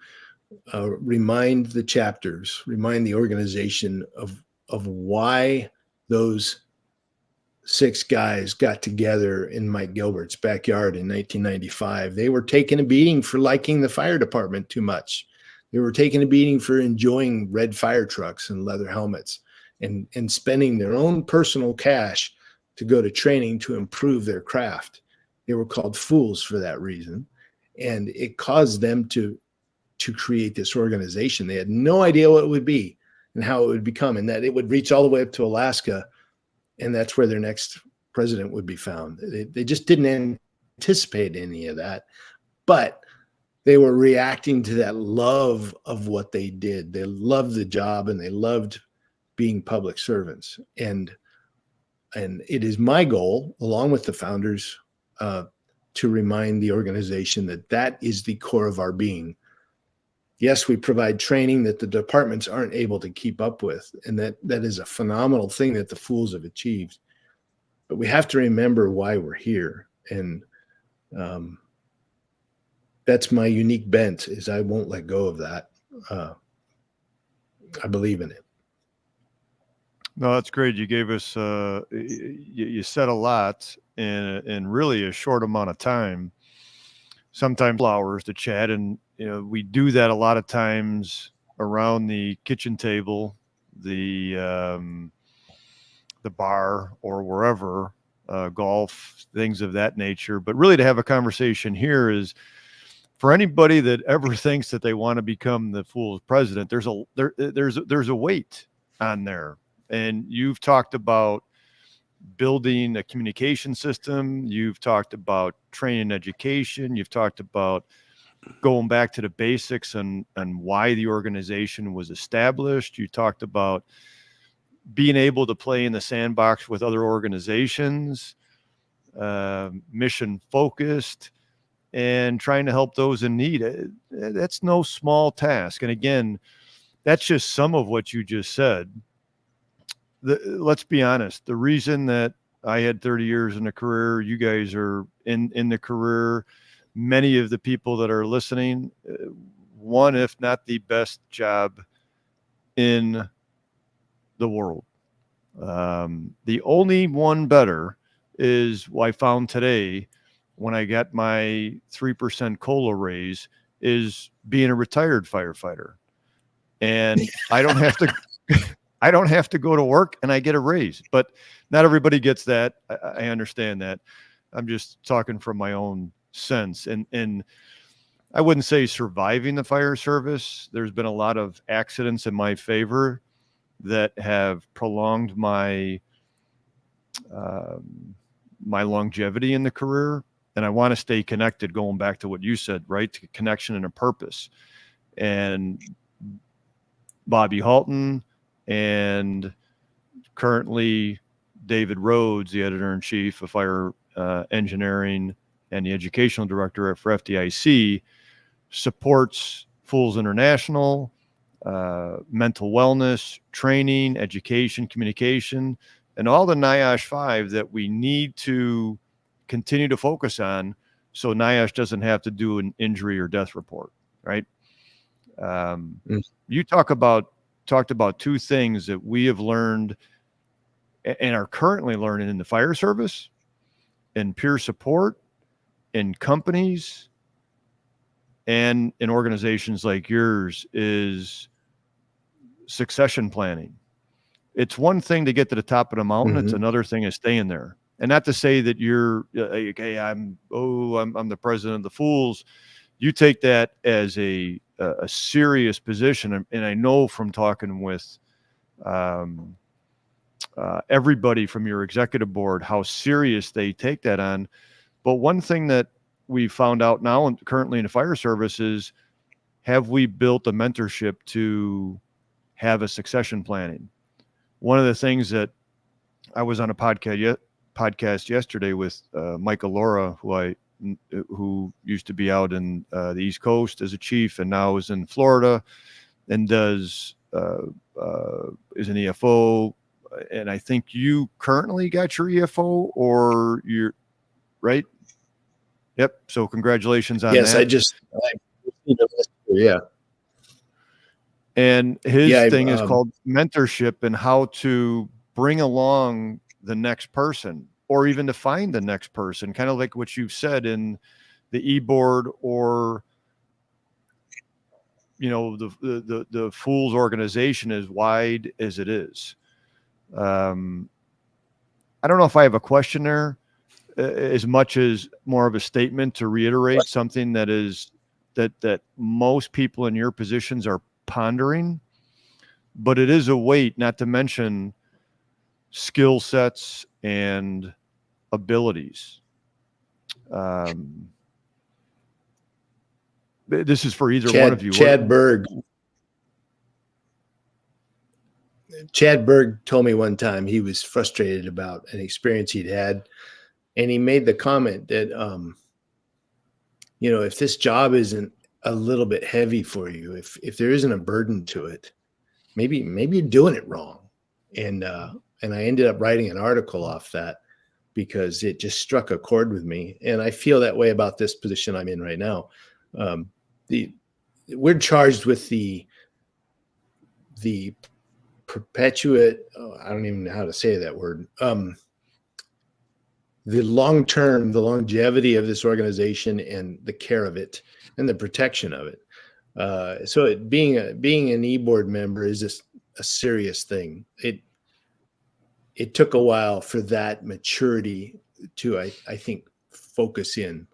remind the chapters, remind the organization of why those 6 guys got together in Mike Gilbert's backyard in 1995. They were taking a beating for liking the fire department too much. They were taking a beating for enjoying red fire trucks and leather helmets and spending their own personal cash to go to training to improve their craft. They were called fools for that reason. And it caused them to create this organization. They had no idea what it would be and how it would become, and that it would reach all the way up to Alaska, and that's where their next president would be found. They just didn't anticipate any of that, but they were reacting to that love of what they did. They loved the job and they loved being public servants. And it is my goal, along with the founders, to remind the organization that is the core of our being. Yes, we provide training that the departments aren't able to keep up with, and that is a phenomenal thing that the Fools have achieved. But we have to remember why we're here, and that's my unique bent. Is I won't let go of that. I believe in it. No, that's great. You gave us you said a lot in really a short amount of time. Sometimes hours to chat, and we do that a lot of times around the kitchen table, the bar, or wherever, golf, things of that nature. But really, to have a conversation here is for anybody that ever thinks that they want to become the Fools president. There's a weight on there, and you've talked about building a communication system. You've talked about training and education. You've talked about going back to the basics and why the organization was established. You talked about being able to play in the sandbox with other organizations, mission focused, and trying to help those in need. That's no small task. And again, that's just some of what you just said. Let's be honest. The reason that I had 30 years in a career, you guys are in the career, many of the people that are listening, one, if not the best job in the world. The only one better is what I found today when I got my 3% COLA raise, is being a retired firefighter. And I don't have to I don't have to go to work and I get a raise. But not everybody gets that. I understand that. I'm just talking from my own sense. And I wouldn't say surviving the fire service. There's been a lot of accidents in my favor that have prolonged my my longevity in the career. And I want to stay connected, going back to what you said, right? To connection and a purpose. And Bobby Halton and currently David Rhodes, the editor-in-chief of Fire Engineering and the educational director for FDIC, supports Fools International, mental wellness, training, education, communication, and all the NIOSH 5 that we need to continue to focus on, so NIOSH doesn't have to do an injury or death report, right? You talked about 2 things that we have learned and are currently learning in the fire service, in peer support, in companies, and in organizations like yours is succession planning. It's one thing to get to the top of the mountain. It's another thing is staying there. And not to say that you're, okay, I'm the president of the F.O.O.L.S. You take that as a serious position. And I know from talking with everybody from your executive board, how serious they take that on. But one thing that we found out now and currently in the fire service is, have we built a mentorship to have a succession planning? One of the things that I was on a podcast yesterday with Michael Laura, who used to be out in the East Coast as a chief and now is in Florida and is an EFO. And I think you currently got your EFO, or you're right. Yep. So congratulations on that. Yes, yeah. And his thing is called mentorship, and how to bring along the next person, or even to find the next person, kind of like what you've said in the e-board, or, the F.O.O.L.S organization, as wide as it is. I don't know if I have a question there, as much as more of a statement to reiterate something that is that most people in your positions are pondering, but it is a weight, not to mention skill sets and abilities. This is for either one of you. Chad Berg told me one time he was frustrated about an experience he'd had, and he made the comment that if this job isn't a little bit heavy for you, if there isn't a burden to it, maybe you're doing it wrong. And I ended up writing an article off that because it just struck a chord with me, and I feel that way about this position I'm in right now. We're charged with the perpetuate, I don't even know how to say that word, the longevity of this organization and the care of it and the protection of it. So being an e-board member is just a serious thing. It took a while for that maturity to, I think, focus in.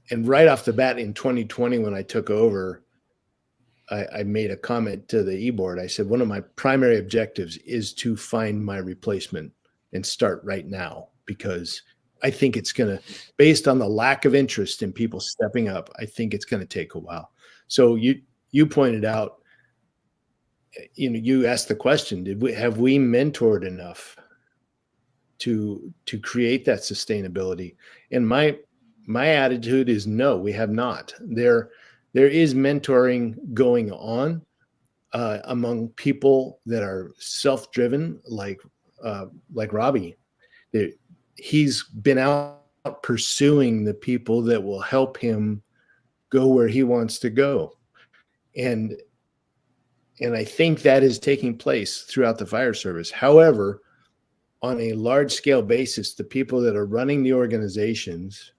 And right off the bat in 2020, when I took over, I made a comment to the e-board. I said, one of my primary objectives is to find my replacement and start right now, because I think it's going to, based on the lack of interest in people stepping up, I think it's going to take a while. So you pointed out, you asked the question, have we mentored enough to create that sustainability? And my attitude is no, we have not. There is mentoring going on among people that are self-driven, like Robbie. He's been out pursuing the people that will help him go where he wants to go. And I think that is taking place throughout the fire service. However, on a large scale basis, the people that are running the organizations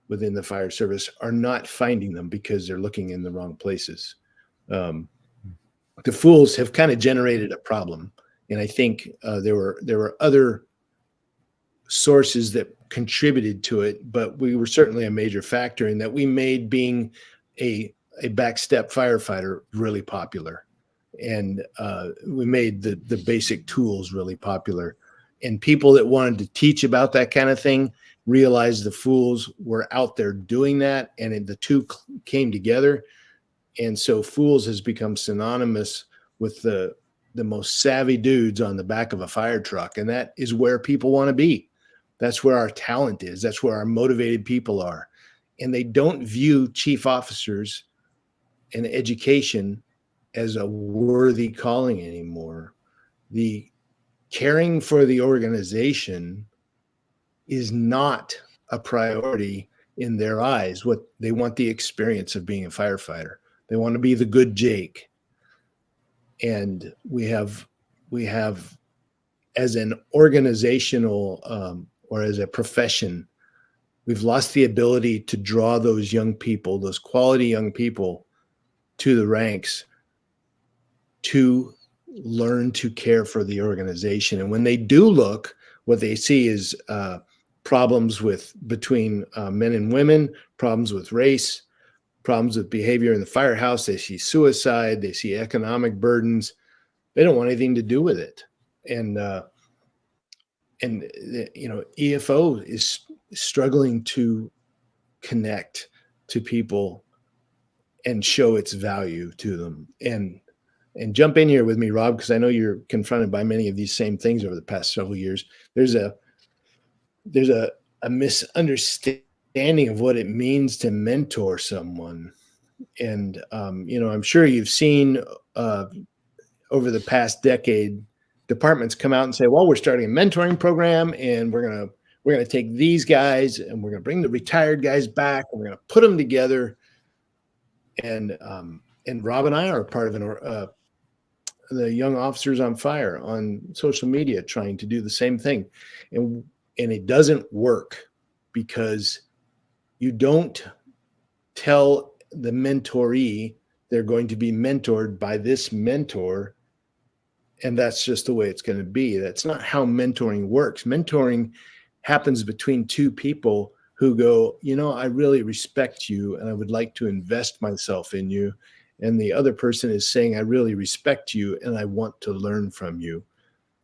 within the fire service are not finding them because they're looking in the wrong places. The F.O.O.L.S have kind of generated a problem. And I think there were other sources that contributed to it, but we were certainly a major factor in that we made being a backstep firefighter really popular. And we made the basic tools really popular. And people that wanted to teach about that kind of thing realized the F.O.O.L.S were out there doing that, and the two came together. And so F.O.O.L.S has become synonymous with the most savvy dudes on the back of a fire truck. And that is where people want to be. That's where our talent is. That's where our motivated people are. And they don't view chief officers and education as a worthy calling anymore. The caring for the organization is not a priority in their eyes. What they want, the experience of being a firefighter. They want to be the good Jake. And we have as an organizational or as a profession, we've lost the ability to draw those young people, those quality young people, to the ranks to learn to care for the organization. And when they do look, what they see is problems between men and women, problems with race, problems with behavior in the firehouse. They see suicide. They see economic burdens. They don't want anything to do with it. And EFO is struggling to connect to people and show its value to them. And jump in here with me, Rob, because I know you're confronted by many of these same things over the past several years. There's a misunderstanding of what it means to mentor someone. And, I'm sure you've seen over the past decade, departments come out and say, well, we're starting a mentoring program, and we're going to take these guys and we're going to bring the retired guys back, and we're going to put them together. And Rob and I are a part of the Young Officers on Fire on social media, trying to do the same thing. And it doesn't work, because you don't tell the mentoree they're going to be mentored by this mentor, and that's just the way it's going to be. That's not how mentoring works. Mentoring happens between two people who go, I really respect you and I would like to invest myself in you. And the other person is saying, I really respect you and I want to learn from you.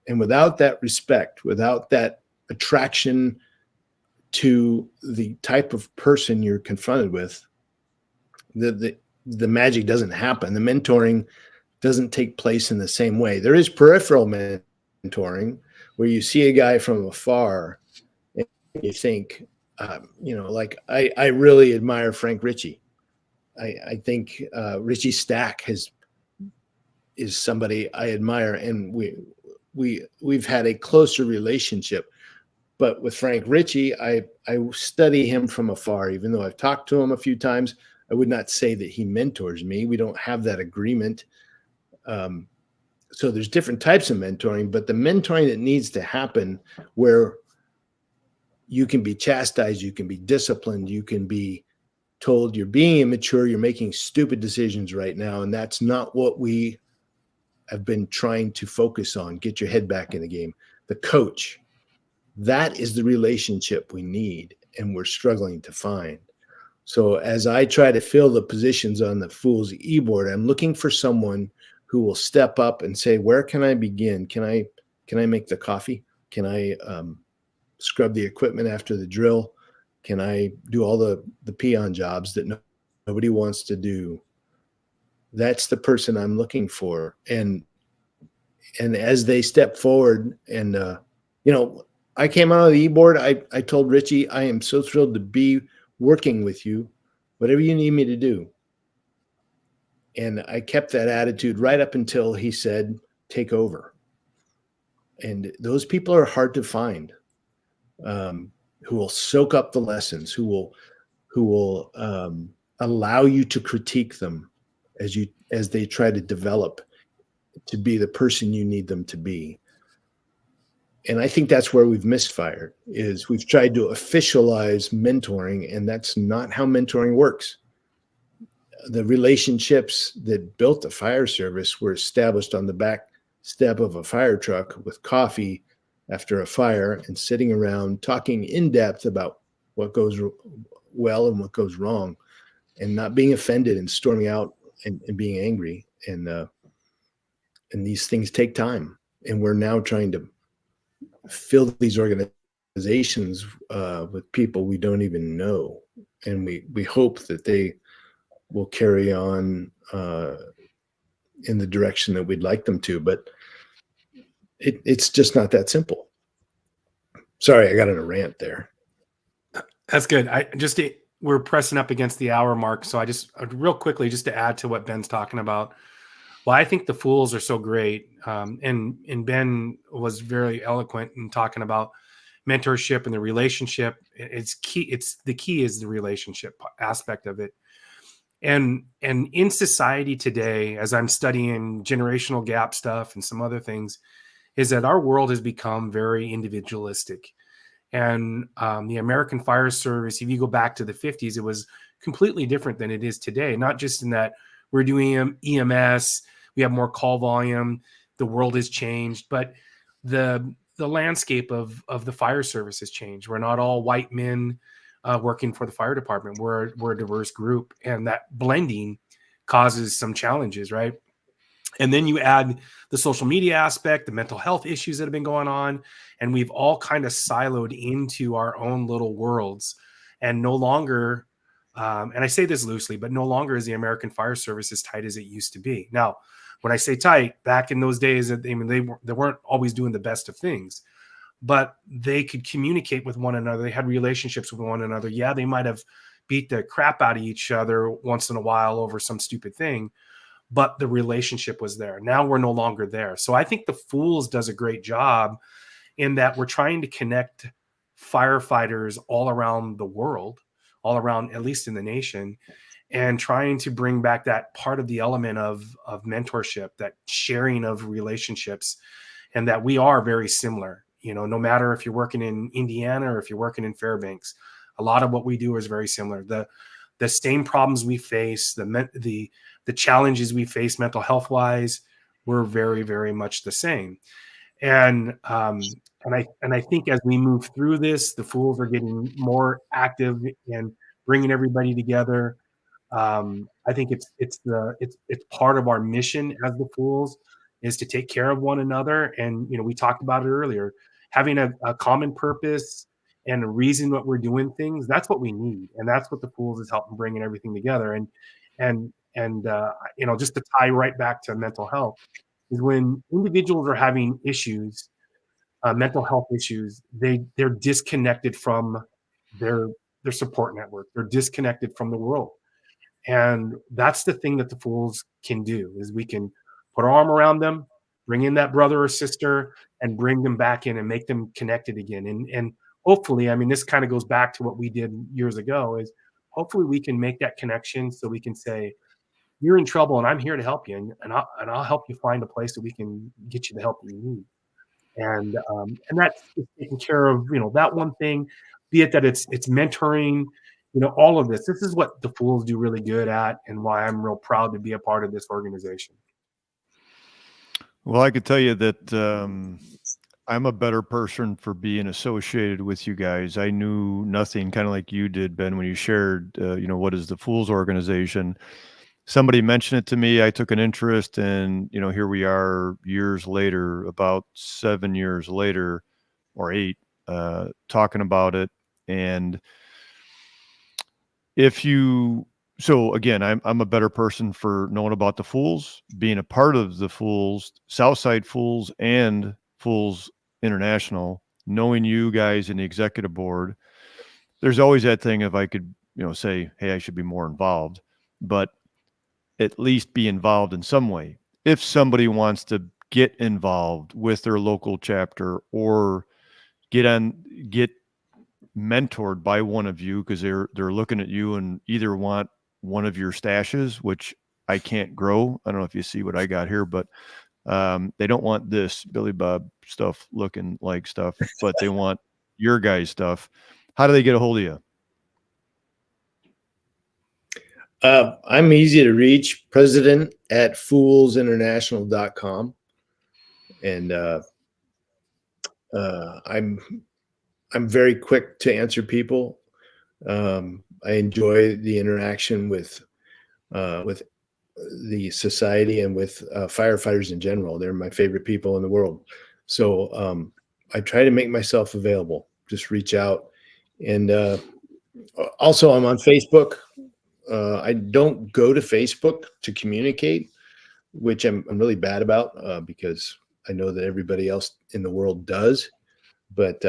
And without that respect, without that attraction to the type of person you're confronted with, the magic doesn't happen. The mentoring doesn't take place in the same way. There is peripheral mentoring, where you see a guy from afar and you think, like I really admire Frank Ritchie. I think Richie Stack is somebody I admire, and we've had a closer relationship. But with Frank Ritchie, I study him from afar. Even though I've talked to him a few times, I would not say that he mentors me. We don't have that agreement. So there's different types of mentoring, but the mentoring that needs to happen, where you can be chastised, you can be disciplined, you can be told you're being immature, you're making stupid decisions right now. And that's not what we have been trying to focus on. Get your head back in the game. The coach, that is the relationship we need, and we're struggling to find. So as I try to fill the positions on the F.O.O.L.S e-board, I'm looking for someone who will step up and say, where can I begin? Can I make the coffee? Can I scrub the equipment after the drill? Can I do all the peon jobs that nobody wants to do? That's the person I'm looking for. And as they step forward, and I came out of the e-board, I told Richie, I am so thrilled to be working with you, whatever you need me to do. And I kept that attitude right up until he said, take over. And those people are hard to find, who will soak up the lessons, who will allow you to critique them as they try to develop to be the person you need them to be. And I think that's where we've misfired, is we've tried to officialize mentoring, and that's not how mentoring works. The relationships that built the fire service were established on the back step of a fire truck with coffee after a fire, and sitting around talking in depth about what goes well and what goes wrong, and not being offended and storming out and being angry. And these things take time. And we're now trying to fill these organizations with people we don't even know. And we hope that they will carry on in the direction that we'd like them to, but it's just not that simple. Sorry, I got in a rant there. That's good. We're pressing up against the hour mark, so I just real quickly, just to add to what Ben's talking about. Well, I think the F.O.O.L.S are so great, and Ben was very eloquent in talking about mentorship and the relationship. It's key. The key is the relationship aspect of it. And in society today, as I'm studying generational gap stuff and some other things, is that our world has become very individualistic. And the American Fire Service, if you go back to the 50s, it was completely different than it is today. Not just in that we're doing EMS, we have more call volume, the world has changed, but the landscape of the fire service has changed. We're not all white men working for the fire department. We're a diverse group, and that blending causes some challenges, right? And then you add the social media aspect, the mental health issues that have been going on, and we've all kind of siloed into our own little worlds. And no longer, and I say this loosely, but no longer is the American Fire Service as tight as it used to be. Now, when I say tight, back in those days, I mean, they weren't always doing the best of things, but they could communicate with one another. They had relationships with one another. Yeah, they might have beat the crap out of each other once in a while over some stupid thing, but the relationship was there. Now we're no longer there. So I think the F.O.O.L.S does a great job in that we're trying to connect firefighters all around the world, all around, at least in the nation, and trying to bring back that part of the element of mentorship, that sharing of relationships, and that we are very similar. You know, no matter if you're working in Indiana or if you're working in Fairbanks, a lot of what we do is very similar. The same problems we face, the challenges we face mental health wise, we're very, very much the same. And I think as we move through this, the F.O.O.L.S are getting more active and bringing everybody together. I think it's part of our mission as the F.O.O.L.S is to take care of one another. And you know, we talked about it earlier, having a common purpose and a reason what we're doing things. That's what we need, and that's what the F.O.O.L.S is helping bringing everything together. And you know, just to tie right back to mental health, is when individuals are having issues, mental health issues, they're disconnected from their support network. They're disconnected from the world. And that's the thing that the F.O.O.L.S can do, is we can put our arm around them, bring in that brother or sister, and bring them back in and make them connected again. And hopefully, I mean, this kind of goes back to what we did years ago, is hopefully we can make that connection so we can say, you're in trouble and I'm here to help you. And I'll help you find a place that we can get you the help you need. And that's taking care of, you know, that one thing, be it that it's mentoring, you know, all of this. This is what the F.O.O.L.S do really good at, and why I'm real proud to be a part of this organization. Well, I could tell you that I'm a better person for being associated with you guys. I knew nothing, kind of like you did, Ben, when you shared, you know, what is the F.O.O.L.S organization. Somebody mentioned it to me. I took an interest, and you know, here we are years later, about 7 years later or 8, talking about it. And so again, I'm a better person for knowing about the F.O.O.L.S, being a part of the F.O.O.L s, Southside F.O.O.L s and F.O.O.L s International, knowing you guys in the executive board. There's always that thing, if I could, you know, say, hey, I should be more involved, but at least be involved in some way. If somebody wants to get involved with their local chapter or get mentored by one of you, because they're looking at you and either want one of your stashes, which I can't grow. I don't know if you see what I got here, but they don't want this Billy Bob stuff looking like stuff, but they want your guys' stuff. How do they get a hold of you? I'm easy to reach, president at foolsinternational.com. And I'm very quick to answer people. I enjoy the interaction with the society and with firefighters in general. They're my favorite people in the world. So I try to make myself available. Just reach out. And also, I'm on Facebook. I don't go to Facebook to communicate, which I'm really bad about because I know that everybody else in the world does. But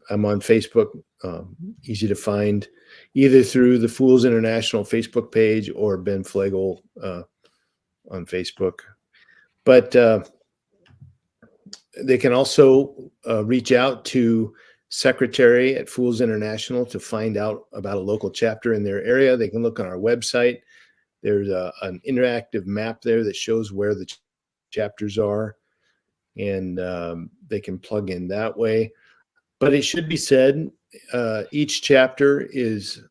I'm on Facebook, easy to find, either through the F.O.O.L.S International Facebook page or Ben Fleagle on Facebook. But they can also reach out to secretary at F.O.O.L.S International to find out about a local chapter in their area. They can look on our website. There's an interactive map there that shows where the chapters are, and they can plug in that way. But it should be said, each chapter is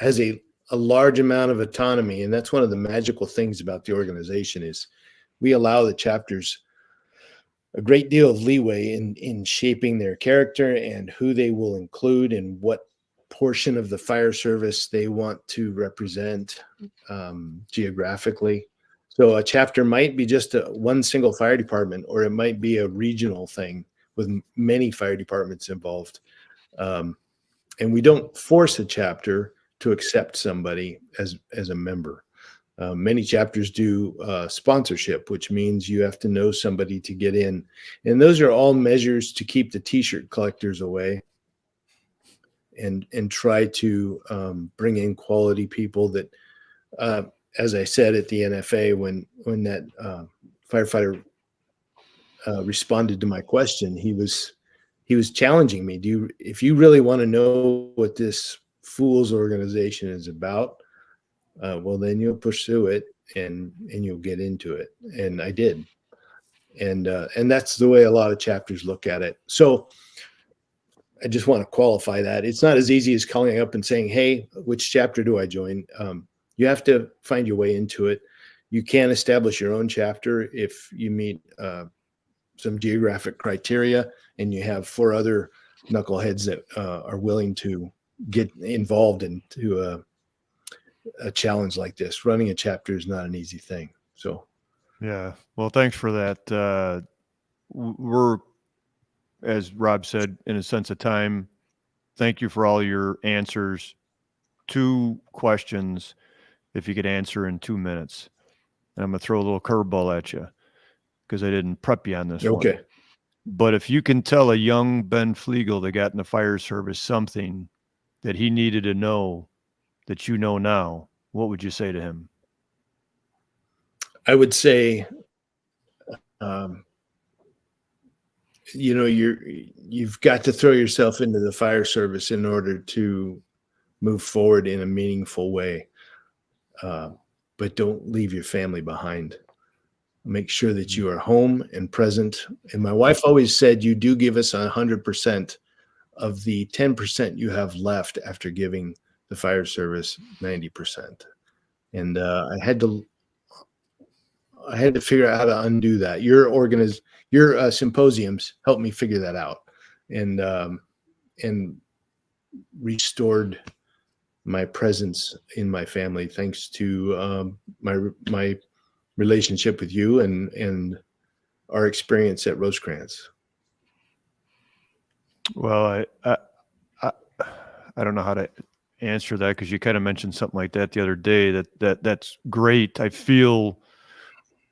has a large amount of autonomy, and that's one of the magical things about the organization is we allow the chapters a great deal of leeway in shaping their character and who they will include and what portion of the fire service they want to represent geographically. So a chapter might be just one single fire department, or it might be a regional thing with many fire departments involved. And we don't force a chapter to accept somebody as a member. Many chapters do sponsorship, which means you have to know somebody to get in. And those are all measures to keep the t-shirt collectors away and try to bring in quality people that, as I said at the NFA, when that firefighter responded to my question, he was challenging me. If you really want to know what this F.O.O.L.S organization is about, well, then you'll pursue it and you'll get into it. And I did. And that's the way a lot of chapters look at it. So I just want to qualify that. It's not as easy as calling up and saying, hey, which chapter do I join? You have to find your way into it. You can establish your own chapter if you meet some geographic criteria and you have 4 other knuckleheads that are willing to get involved into a challenge like this. Running a chapter is not an easy thing. So, yeah. Well, thanks for that. We're, as Rob said, in a sense of time, thank you for all your answers. 2 questions, if you could answer in 2 minutes. And I'm going to throw a little curveball at you because I didn't prep you on this one. okay. But if you can tell a young Ben Fleagle that got in the fire service something that he needed to know that you know now, what would you say to him? I would say, you've got to throw yourself into the fire service in order to move forward in a meaningful way. But don't leave your family behind. Make sure that you are home and present. And my wife always said, you do give us 100% of the 10% you have left after giving the fire service 90%. And I had to figure out how to undo that. Your symposiums helped me figure that out, and restored my presence in my family thanks to my relationship with you and our experience at Rosecrans. Well, I don't know how to answer that because you kind of mentioned something like that the other day. That's great. I feel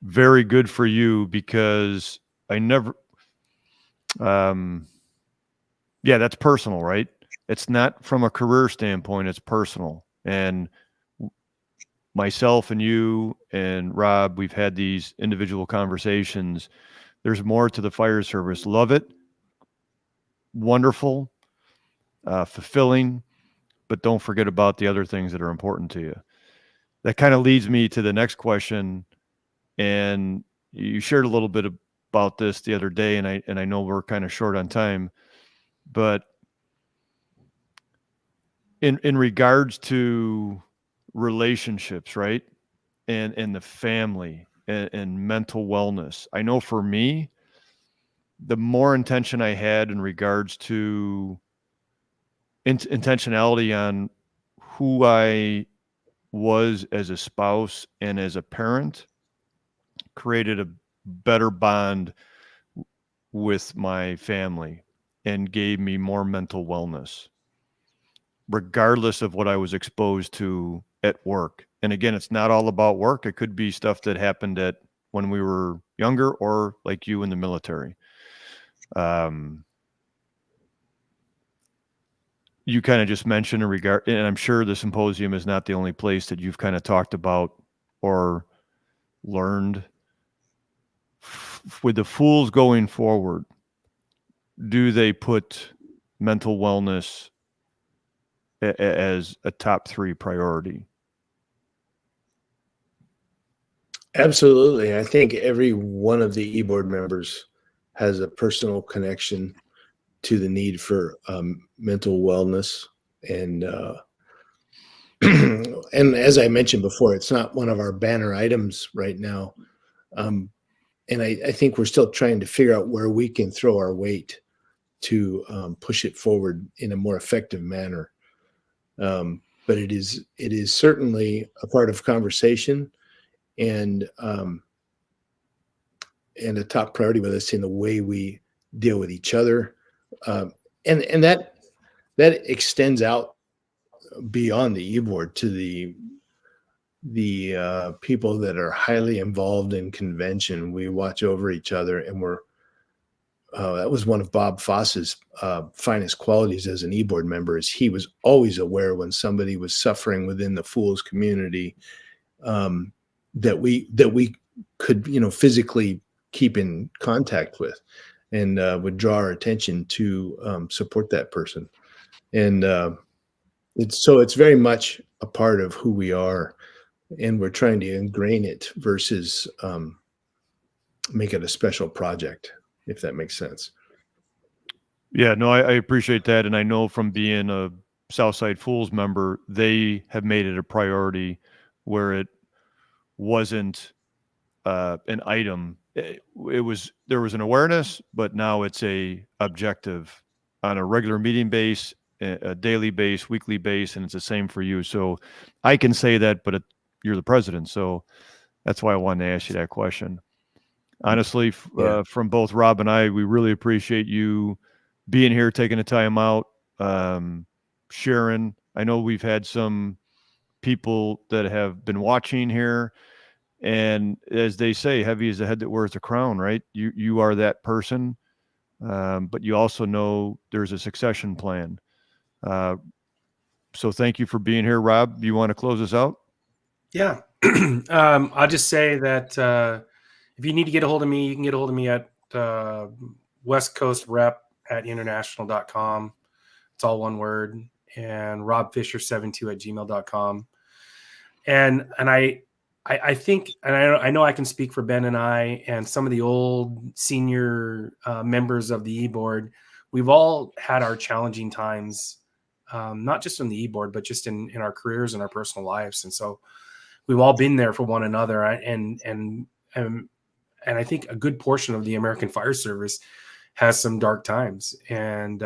very good for you because I never, yeah, that's personal, right? It's not from a career standpoint, it's personal. And myself and you and Rob, we've had these individual conversations. There's more to the fire service. Love it. Wonderful, fulfilling, but don't forget about the other things that are important to you. That kind of leads me to the next question. And you shared a little bit about this the other day, and I know we're kind of short on time, but in regards to relationships, right? And the family and mental wellness. I know for me, the more intention I had in regards to intentionality on who I was as a spouse and as a parent created a better bond with my family and gave me more mental wellness, regardless of what I was exposed to at work. And again, it's not all about work. It could be stuff that happened when we were younger or like you in the military. You kind of just mentioned and I'm sure the symposium is not the only place that you've kind of talked about or learned. With the F.O.O.L.S going forward, do they put mental wellness as a top 3 priority? Absolutely. I think every one of the e-board members has a personal connection to the need for mental wellness. And and as I mentioned before, it's not one of our banner items right now. And I think we're still trying to figure out where we can throw our weight to push it forward in a more effective manner. But it is certainly a part of conversation, and a top priority with us in the way we deal with each other, and that extends out beyond the e-board to the people that are highly involved in convention. We watch over each other, and that was one of Bob Foss's finest qualities as an e-board member, is he was always aware when somebody was suffering within the F.O.O.L.S community, that we could, physically keep in contact with, and would draw our attention to support that person. And it's very much a part of who we are, and we're trying to ingrain it versus make it a special project, if that makes sense. Yeah, no, I appreciate that. And I know from being a Southside F.O.O.L.S member, they have made it a priority where it wasn't an item. There was an awareness, but now it's a objective on a regular meeting base, a daily base, weekly base, and it's the same for you. So I can say that, but you're the president. So that's why I wanted to ask you that question. Honestly, from both Rob and I, we really appreciate you being here, taking the time out, sharing. I know we've had some people that have been watching here, and as they say, heavy is the head that wears the crown, right? You are that person, but you also know there's a succession plan. So thank you for being here. Rob, you want to close us out? Yeah. I'll just say that if you need to get a hold of me, you can get a hold of me at westcoastrep@international.com. It's all one word. And robfisher72@gmail.com. And I think, and I know I can speak for Ben and I and some of the old senior members of the e-board. We've all had our challenging times, not just on the e-board, but just in our careers and our personal lives. And so we've all been there for one another. And I think a good portion of the American Fire Service has some dark times. And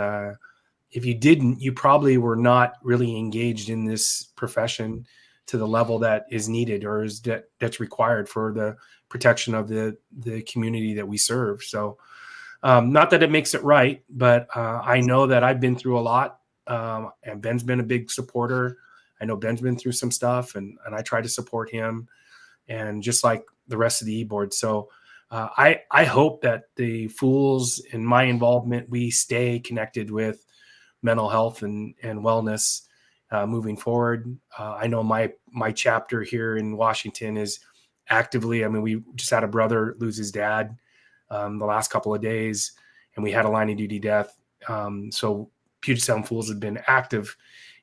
if you didn't, you probably were not really engaged in this profession to the level that is needed or that's required for the protection of the community that we serve. So not that it makes it right, but I know that I've been through a lot, and Ben's been a big supporter. I know Ben's been through some stuff, and I try to support him, and just like the rest of the e-board. So I hope that the F.O.O.L.S and my involvement, we stay connected with mental health and wellness moving forward. I know my chapter here in Washington is actively, we just had a brother lose his dad the last couple of days, and we had a line of duty death. So Puget Sound F.O.O.L.S have been active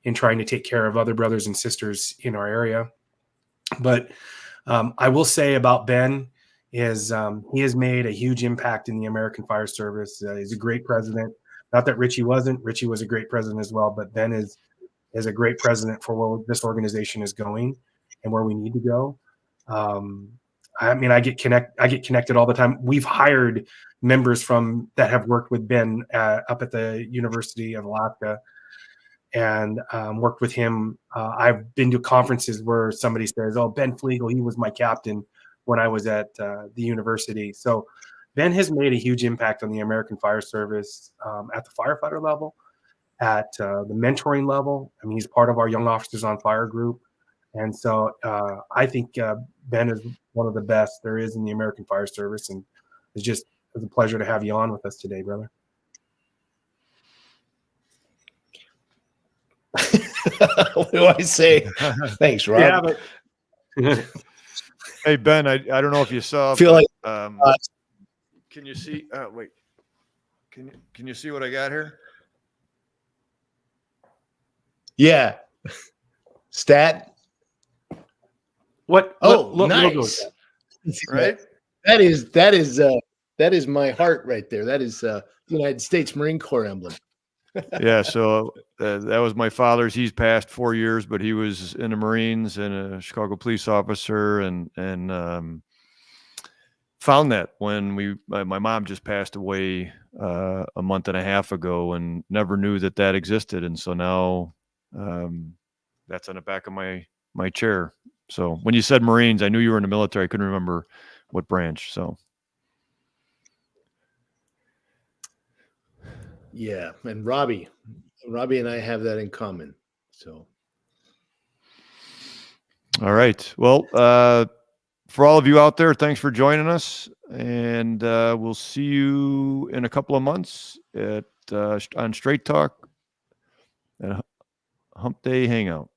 in trying to take care of other brothers and sisters in our area. But I will say about Ben is he has made a huge impact in the American Fire Service. He's a great president. Not that Richie wasn't. Richie was a great president as well, but Ben is a great president for where this organization is going and where we need to go. I get connected all the time. We've hired members that have worked with Ben up at the University of Alaska, and worked with him. I've been to conferences where somebody says, "Oh, Ben Fleagle, he was my captain when I was at the university." So Ben has made a huge impact on the American Fire Service at the firefighter level, at the mentoring level. He's part of our Young Officers on Fire group. And so I think Ben is one of the best there is in the American Fire Service. And it's a pleasure to have you on with us today, brother. What do I say? Thanks, Rob. Yeah, but Hey, Ben, I don't know if you saw. I feel like can you see? Wait, can you see what I got here? Yeah. Stat. what? Oh, what nice. Right? That is that is my heart right there. That is the United States Marine Corps emblem. Yeah, so that was my father's. He's passed 4 years, but he was in the Marines and a Chicago police officer, and found that when my mom just passed away a month and a half ago, and never knew that existed. And so now that's on the back of my chair. So when you said Marines, I knew you were in the military. I couldn't remember what branch. So yeah, and Robbie and I have that in common. So all right, well, for all of you out there, thanks for joining us, and we'll see you in a couple of months on Straight Talk at Humpday Hangout.